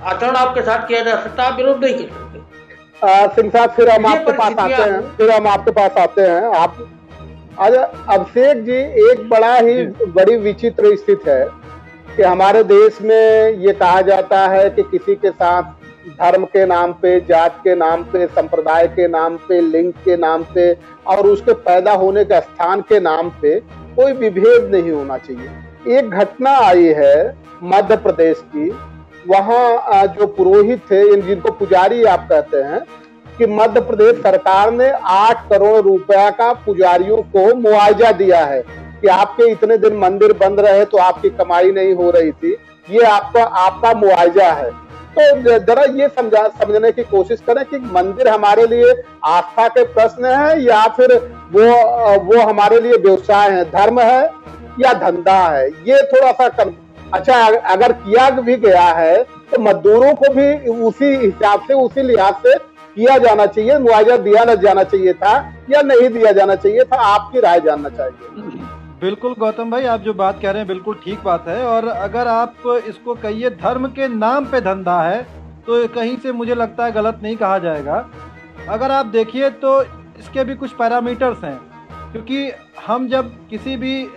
आचरण आपके साथ किया जा सकता है, आप विरोध नहीं कर सकते। सिंह साहब, फिर हम आपके पास आते हैं। आप अभिषेक जी, एक बड़ी विचित्र स्थिति है कि हमारे देश में ये कहा जाता है कि किसी के साथ धर्म के नाम पे, जात के नाम पे, संप्रदाय के नाम पे, लिंग के नाम पे और उसके पैदा होने के स्थान के नाम पे कोई विभेद नहीं होना चाहिए। एक घटना आई है मध्य प्रदेश की, वहाँ जो पुरोहित थे, जिनको पुजारी आप कहते हैं, कि मध्य प्रदेश सरकार ने 8 करोड़ रुपया का पुजारियों को मुआवजा दिया है कि आपके इतने दिन मंदिर बंद रहे तो आपकी कमाई नहीं हो रही थी, ये आपका मुआवजा है। तो जरा ये समझने की कोशिश करें कि मंदिर हमारे लिए आस्था के प्रश्न है या फिर वो हमारे लिए व्यवसाय है, धर्म है या धंधा है। ये थोड़ा सा अच्छा, अगर किया भी गया है तो मजदूरों को भी उसी हिसाब से, उसी लिहाज से किया जाना चाहिए, मुआवजा दिया जाना चाहिए था या नहीं दिया जाना चाहिए था, आपकी राय जानना चाहिए। बिल्कुल गौतम भाई, आप जो बात कह रहे हैं बिल्कुल ठीक बात है। और अगर आप इसको कहिए धर्म के नाम पे धंधा है तो कहीं से मुझे लगता है गलत नहीं कहा जाएगा। अगर आप देखिए तो इसके भी कुछ पैरामीटर्स हैं, क्योंकि हम जब किसी भी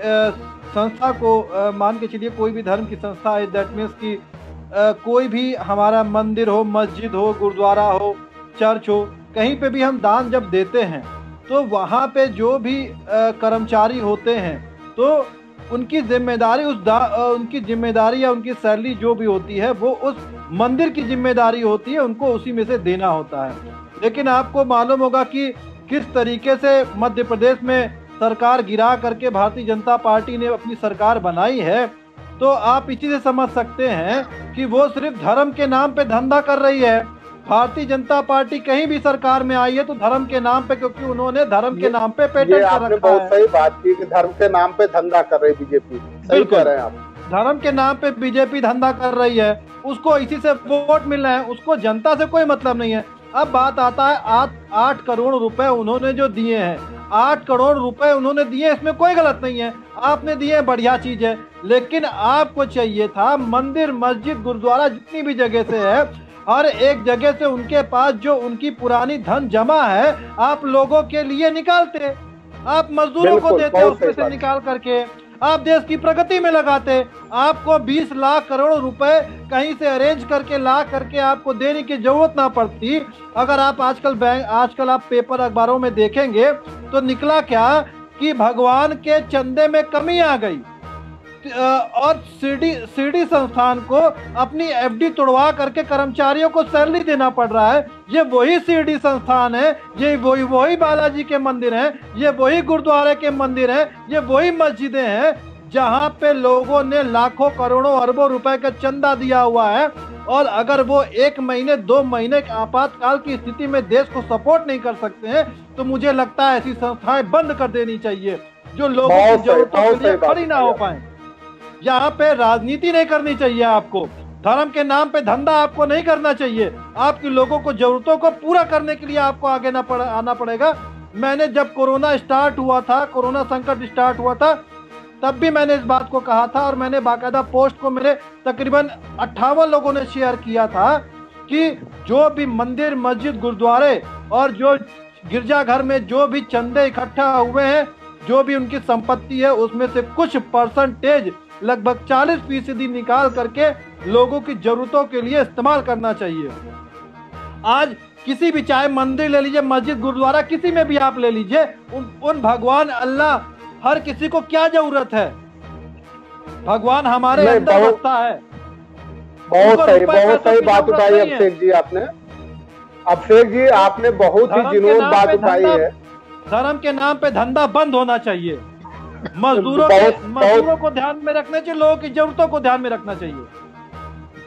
संस्था को मान के चलिए, कोई भी धर्म की संस्था है, दैट मीन्स कि कोई भी हमारा मंदिर हो, मस्जिद हो, गुरुद्वारा हो, चर्च हो, कहीं पे भी हम दान जब देते हैं तो वहाँ पे जो भी कर्मचारी होते हैं तो उनकी जिम्मेदारी उनकी जिम्मेदारी या उनकी सैलरी जो भी होती है वो उस मंदिर की जिम्मेदारी होती है, उनको उसी में से देना होता है। लेकिन आपको मालूम होगा कि किस तरीके से मध्य प्रदेश में सरकार गिरा करके भारतीय जनता पार्टी ने अपनी सरकार बनाई है, तो आप इसी से समझ सकते हैं कि वो सिर्फ धर्म के नाम पे धंधा कर रही है। भारतीय जनता पार्टी कहीं भी सरकार में आई है तो धर्म के नाम पे, क्योंकि उन्होंने धर्म के नाम पे पेटेंट कर रखा है। बहुत सही बात की कि धर्म के नाम पे धंधा कर रही बीजेपी, सही कह रहे हैं आप। धर्म के नाम पे बीजेपी धंधा कर रही है, उसको इसी से वोट मिल रहे हैं, उसको जनता से कोई मतलब नहीं है। अब बात आता है 8 करोड़ रुपए उन्होंने जो दिए हैं, 8 करोड़ रुपए उन्होंने दिए, इसमें कोई गलत नहीं है, आपने दिए बढ़िया चीज है। लेकिन आपको चाहिए था मंदिर, मस्जिद, गुरुद्वारा, जितनी भी जगह से है, हर एक जगह से उनके पास जो उनकी पुरानी धन जमा है आप लोगों के लिए निकालते, आप मजदूरों को देते, उसमें से निकाल करके आप देश की प्रगति में लगाते। आपको 20 लाख करोड़ रुपए कहीं से अरेंज करके ला करके आपको देने की जरूरत ना पड़ती। अगर आप आजकल आप पेपर अखबारों में देखेंगे तो निकला क्या कि भगवान के चंदे में कमी आ गई और सीडी संस्थान को अपनी एफडी तोड़वा करके कर्मचारियों को सैलरी देना पड़ रहा है। ये वही सीडी संस्थान है, ये वही बालाजी के मंदिर हैं, ये वही गुरुद्वारे के मंदिर हैं, ये वही मस्जिदें हैं जहां पे लोगों ने लाखों करोड़ों अरबों रुपए का चंदा दिया हुआ है। और अगर वो 1 महीने 2 महीने के आपातकाल की स्थिति में देश को सपोर्ट नहीं कर सकते हैं तो मुझे लगता है ऐसी संस्थाएं बंद कर देनी चाहिए जो लोगों की जरूरतों के लिए खड़ी ना हो पाए। यहाँ पे राजनीति नहीं करनी चाहिए आपको। धर्म के नाम पे धंधा आपको नहीं करना चाहिए। आपकी लोगों को जरूरतों को पूरा करने के लिए आपको आगे आना पड़ेगा। मैंने जब कोरोना स्टार्ट हुआ था, कोरोना संकट स्टार्ट हुआ था, तब भी मैंने इस बात को कहा था और मैंने बाकायदा पोस्ट को मेरे तकरीबन 58 लोगों ने शेयर किया था कि जो भी मंदिर, मस्जिद, गुरुद्वारे और जो गिरजाघर में जो भी चंदे इकट्ठा हुए हैं, जो भी उनकी संपत्ति है, उसमें से कुछ परसेंटेज लगभग 40% निकाल करके लोगों की जरूरतों के लिए इस्तेमाल करना चाहिए। आज किसी भी, चाहे मंदिर ले लीजिए, मस्जिद, गुरुद्वारा, किसी में भी आप ले लीजिए, उन भगवान अल्लाह हर किसी को क्या जरूरत है? भगवान हमारे अंदर बसता है। बहुत सही बात उठाई अभिषेक जी आपने। अभिषेक जी आपने बहुत ही जिनून बात उठाई है। धर्म के नाम पे धंधा बंद होना चाहिए। मजदूरों को ध्यान में रखना चाहिए, लोगों की जरूरतों को ध्यान में रखना चाहिए।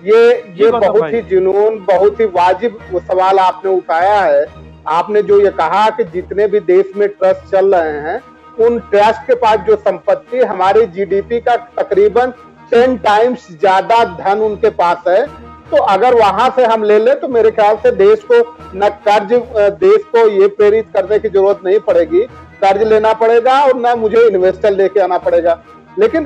ये बहुत ही जुनून, बहुत ही वाजिब सवाल आपने उठाया है। आपने जो ये कहा कि जितने भी देश में ट्रस्ट चल रहे हैं, उन ट्रस्ट के पास जो संपत्ति हमारे जीडीपी का तकरीबन 10 टाइम्स ज्यादा धन उनके पास है, तो अगर वहां से हम ले ले तो मेरे ख्याल से देश को न कर्ज, देश को ये प्रेरित करने की जरूरत नहीं पड़ेगी, कर्ज लेना पड़ेगा और न मुझे इन्वेस्टर लेके आना पड़ेगा। लेकिन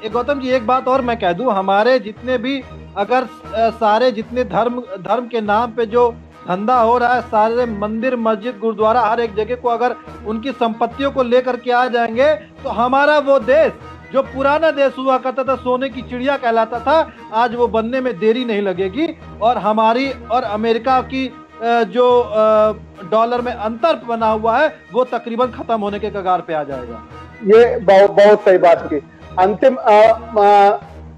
गौतम जी एक बात और मैं कह दूं, हमारे जितने भी अगर सारे जितने धर्म के नाम पे जो धंधा हो रहा है, सारे मंदिर, मस्जिद, गुरुद्वारा, हर एक जगह को अगर उनकी संपत्तियों को लेकर के आ जाएंगे तो हमारा वो देश जो पुराना देश हुआ करता था, सोने की चिड़िया कहलाता था, आज वो बनने में देरी नहीं लगेगी और हमारी और अमेरिका की जो डॉलर में अंतर बना हुआ है वो तकरीबन खत्म होने के कगार पे आ जाएगा। ये बहुत सही बात की। अंतिम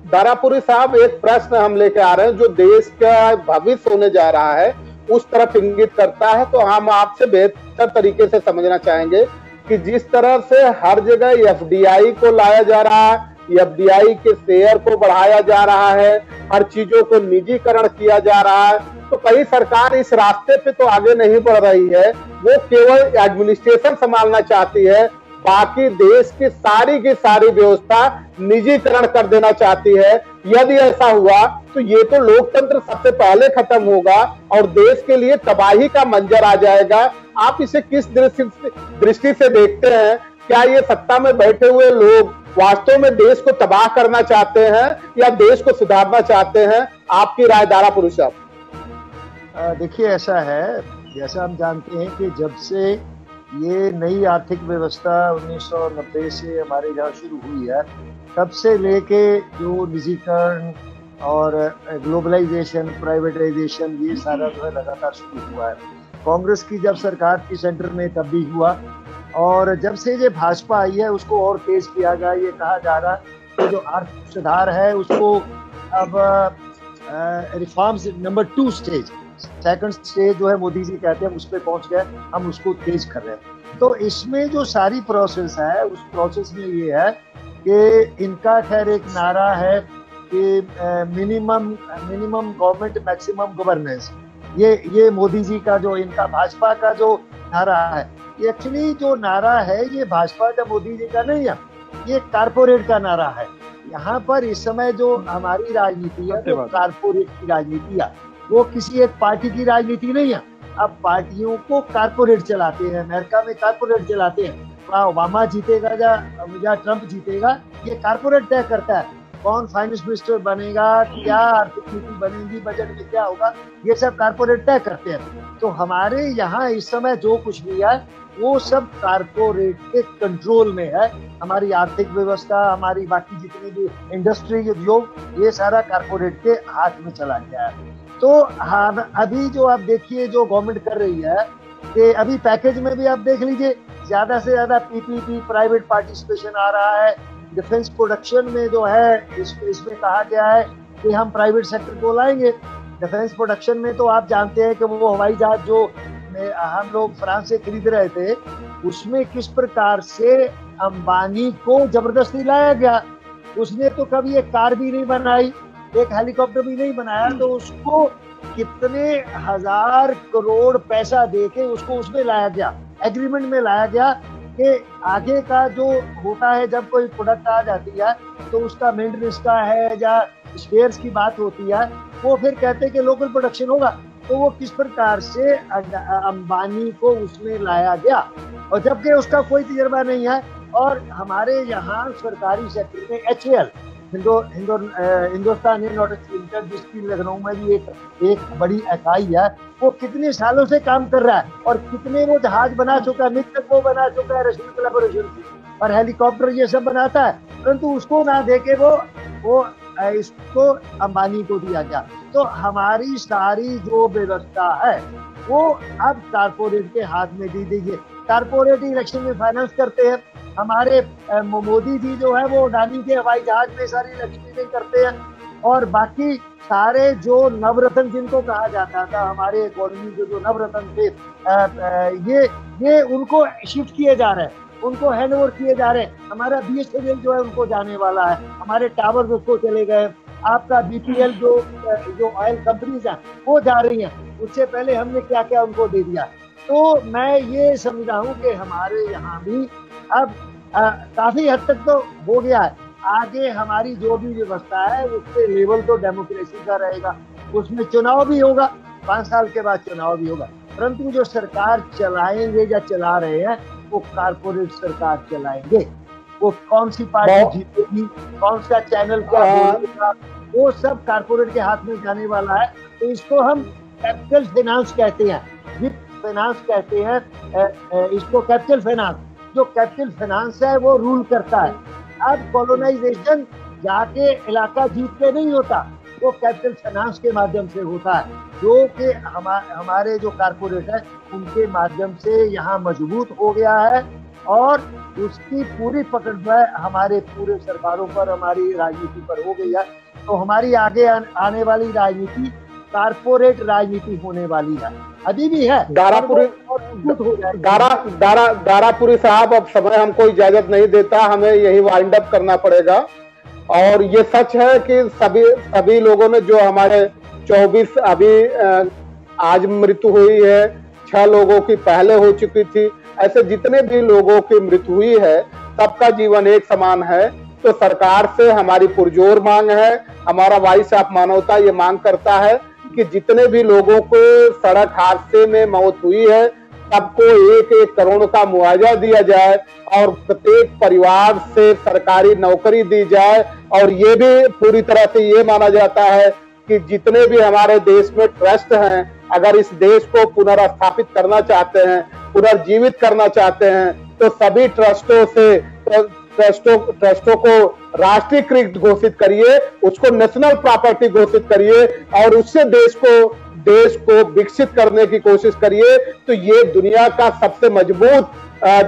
दारापुरी साहब, एक प्रश्न हम लेके आ रहे हैं जो देश का भविष्य होने जा रहा है उस तरफ इंगित करता है, तो हम आपसे बेहतर तरीके से समझना चाहेंगे कि जिस तरह से हर जगह एफडीआई को लाया जा रहा है, एफडीआई के शेयर को बढ़ाया जा रहा है, हर चीजों को निजीकरण किया जा रहा है, तो कई सरकार इस रास्ते पे तो आगे नहीं बढ़ रही है। वो केवल एडमिनिस्ट्रेशन संभालना चाहती है, बाकी देश की सारी व्यवस्था निजीकरण कर देना चाहती है। यदि ऐसा हुआ तो ये तो लोकतंत्र सबसे पहले खत्म होगा और देश के लिए तबाही का मंजर आ जाएगा। आप इसे किस दृष्टि से देखते हैं? क्या ये सत्ता में बैठे हुए लोग वास्तव में देश को तबाह करना चाहते हैं या देश को सुधारना चाहते हैं? आपकी राय दारापुरी साहब। देखिए, ऐसा है, जैसा हम जानते हैं कि जब से ये नई आर्थिक व्यवस्था 1990 से हमारे यहाँ शुरू हुई है, तब से लेके जो निजीकरण और ग्लोबलाइजेशन, प्राइवेटाइजेशन, ये सारा जो है लगातार शुरू हुआ है। कांग्रेस की जब सरकार थी सेंटर में तब भी हुआ, और जब से ये भाजपा आई है उसको और तेज किया गया। ये कहा जा रहा है कि जो आर्थिक सुधार है उसको अब reforms number 2 stage, second stage जो है मोदी जी कहते हैं उस पर पहुंच गए, हम उसको तेज कर रहे हैं। तो इसमें जो सारी प्रोसेस है, उस प्रोसेस में ये है कि इनका खैर एक नारा है कि मिनिमम गवर्नमेंट मैक्सिमम गवर्नेंस, ये मोदी जी का जो, इनका भाजपा का जो नारा है, ये एक्चुअली जो नारा है ये भाजपा का, मोदी जी का नहीं है, ये कारपोरेट का नारा है। यहाँ पर इस समय जो हमारी राजनीति है वो कारपोरेट की राजनीति है, वो किसी एक पार्टी की राजनीति नहीं है। अब पार्टियों को कारपोरेट चलाते हैं, अमेरिका में कारपोरेट चलाते हैं, ओबामा जीतेगा या ट्रंप जीतेगा, ये कारपोरेट तय करता है। कौन फाइनेंस मिनिस्टर बनेगा, क्या आर्थिक नीति बनेगी, बजट में क्या होगा, ये सब कारपोरेट तय करते हैं। तो हमारे यहाँ इस समय जो कुछ भी है वो सब कारपोरेट के कंट्रोल में है। हमारी आर्थिक व्यवस्था, हमारी बाकी जितनी भी इंडस्ट्री, उद्योग, ये सारा कारपोरेट के हाथ में चला गया है। तो हाँ, अभी जो आप देखिए जो गवर्नमेंट कर रही है कि अभी पैकेज में भी आप देख लीजिए, ज्यादा से ज्यादा पीपीपी, प्राइवेट पार्टिसिपेशन आ रहा है। डिफेंस प्रोडक्शन में जो है इसमें कहा गया है कि हम प्राइवेट सेक्टर को लाएंगे डिफेंस प्रोडक्शन में। तो आप जानते हैं कि वो हवाई जहाज जो हम लोग फ्रांस से खरीद रहे थे, उसमें किस प्रकार से अंबानी को जबरदस्ती लाया गया। उसने तो कभी एक कार भी नहीं बनाई, एक हेलीकॉप्टर भी नहीं बनाया, तो उसको कितने 1000 करोड़ पैसा देके उसको उसमें लाया गया, एग्रीमेंट में लाया गया कि आगे का जो होता है, जब कोई प्रोडक्ट आ जाती है तो उसका मेंटेनेंस का है या शेयर्स की बात होती है, वो फिर कहते हैं कि लोकल प्रोडक्शन होगा। तो वो किस प्रकार से अंबानी को उसमें लाया गया, और जबकि उसका कोई तजर्बा नहीं है। और हमारे यहाँ सरकारी सेक्टर में HAL हिंदुस्तान एरोनॉटिक्स लिमिटेड, जिसकी लखनऊ में भी एक बड़ी इकाई है, वो कितने सालों से काम कर रहा है और कितने वो जहाज बना चुका है, मिग वो बना चुका है रशियन कोलैबोरेशन से, और हेलीकॉप्टर ये सब बनाता है, परंतु उसको ना देके वो इसको अंबानी को दिया गया। तो हमारी सारी जो व्यवस्था है वो अब कारपोरेट के हाथ में दी गई है। कारपोरेट इलेक्शन में फाइनेंस करते हैं। हमारे मोदी जी जो है वो अडानी के हवाई जहाज में सारी इलेक्शन करते हैं, और बाकी सारे जो नवरत्न जिनको कहा जाता था हमारे इकोनॉमी के जो नवरत्न थे, ये उनको शिफ्ट किए जा रहे हैं, उनको हैंड ओवर किए जा रहे हैं। हमारा BSNL जो है उनको जाने वाला है, हमारे टावर उसको चले गए, आपका BPL जो ऑयल कंपनीज हैं वो जा रही हैं। उससे पहले हमने क्या क्या उनको दे दिया। तो मैं ये समझ रहा हूँ कि हमारे यहाँ भी अब काफी हद तक तो हो गया है। आगे हमारी जो भी व्यवस्था है उसके लेवल तो डेमोक्रेसी का रहेगा, उसमें चुनाव भी होगा, 5 साल के बाद चुनाव भी होगा, परंतु जो सरकार चलाएंगे या चला रहे हैं वो कारपोरेट सरकार चलाएंगे। वो कौन सी पार्टी जीतेगी, कौन सा चैनल क्या बोलेगा, वो सब कारपोरेट के हाथ में जाने वाला है। तो इसको हम कैपिटल फाइनेंस कहते हैं, वित्त फाइनेंस कहते हैं इसको, कैपिटल फाइनेंस। जो कैपिटल फाइनेंस है वो रूल करता है। अब कॉलोनाइजेशन जाके इलाका जीत के नहीं होता, वो कैपिटल फाइनेंस के माध्यम से होता है, जो कि हमारे जो कारपोरेट है उनके माध्यम से यहाँ मजबूत हो गया है, और उसकी पूरी पकड़ है हमारे पूरे सरकारों पर, हमारी राजनीति पर हो गई है। तो हमारी आगे आने वाली राजनीति कारपोरेट राजनीति होने वाली है, अभी भी है। दारापुरी साहब, अब समय हमको इजाजत नहीं देता, हमें यही वाइंड अप करना पड़ेगा। और ये सच है कि सभी लोगों ने, जो हमारे 24 अभी आज मृत्यु हुई है, 6 लोगों की पहले हो चुकी थी, ऐसे जितने भी लोगों की मृत्यु हुई है सबका जीवन एक समान है। तो सरकार से हमारी पुरजोर मांग है, हमारा वॉइस ऑफ मानवता ये मांग करता है कि जितने भी लोगों को सड़क हादसे में मौत हुई है सबको 1-1 करोड़ का मुआवजा दिया जाए, और प्रत्येक परिवार से सरकारी नौकरी दी जाए। और ये भी पूरी तरह से ये माना जाता है कि जितने भी हमारे देश में ट्रस्ट हैं, अगर इस देश को पुनर्स्थापित करना चाहते हैं, पुनर्जीवित करना चाहते हैं, तो सभी ट्रस्टों को राष्ट्रीयकृत घोषित करिए, उसको नेशनल प्रॉपर्टी घोषित करिए, और उससे देश को विकसित करने की कोशिश करिए। तो ये दुनिया का सबसे मजबूत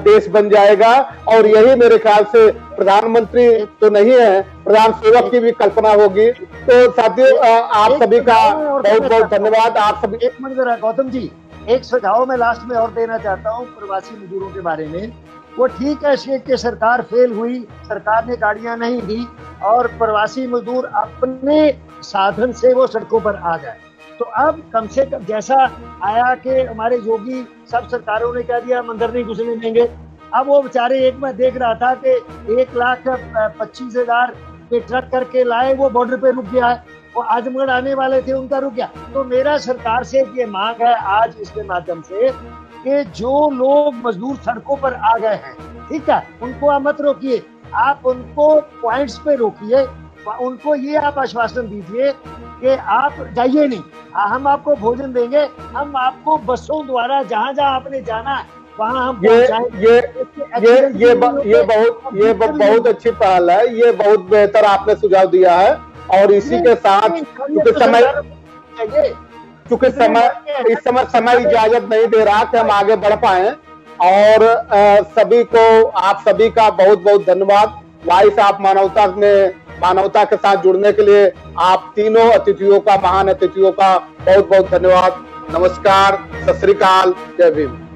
देश बन जाएगा। और यही मेरे ख्याल से प्रधानमंत्री तो नहीं है, प्रधान सेवक की भी कल्पना होगी। तो साथियों, आप सभी का बहुत बहुत धन्यवाद। आप सभी, एक मिनट जरा गौतम जी, एक सुझाव मैं लास्ट में और देना चाहता हूँ प्रवासी मजदूरों के बारे में। वो ठीक है कि सरकार फेल हुई, सरकार ने गाड़ियां नहीं दी, और प्रवासी मजदूर अपने साधन से वो सड़कों पर आ गए। तो अब कम से कम जैसा आया कि हमारे योगी सब सरकारों ने कह दिया मंदिर नहीं घुसने देंगे, अब वो बेचारे, एक मैं देख रहा था कि 1,25,000 पे ट्रक करके लाए, वो बॉर्डर पे रुक गया है, वो आजमगढ़ आने वाले थे उनका रुक गया। तो मेरा सरकार से ये मांग है आज इसके माध्यम से कि जो लोग मजदूर सड़कों पर आ गए हैं, ठीक है, उनको आप मत रोकिए, आप उनको पॉइंट्स पे रोकिए, उनको ये आप आश्वासन दीजिए कि आप जाइए नहीं, हम आपको भोजन देंगे, हम आपको बसों द्वारा जहाँ जहाँ आपने जाना है वहाँ हम ये बहुत अच्छी पहल है, ये बहुत बेहतर आपने सुझाव दिया है। और इसी के साथ चूंकि इस समय इजाजत नहीं दे रहा कि हम आगे बढ़ पाए, और आप सभी का बहुत बहुत धन्यवाद। वॉइस ऑफ मानवता में मानवता के साथ जुड़ने के लिए आप तीनों महान अतिथियों का बहुत बहुत धन्यवाद। नमस्कार, सत श्री अकाल, जय भीम।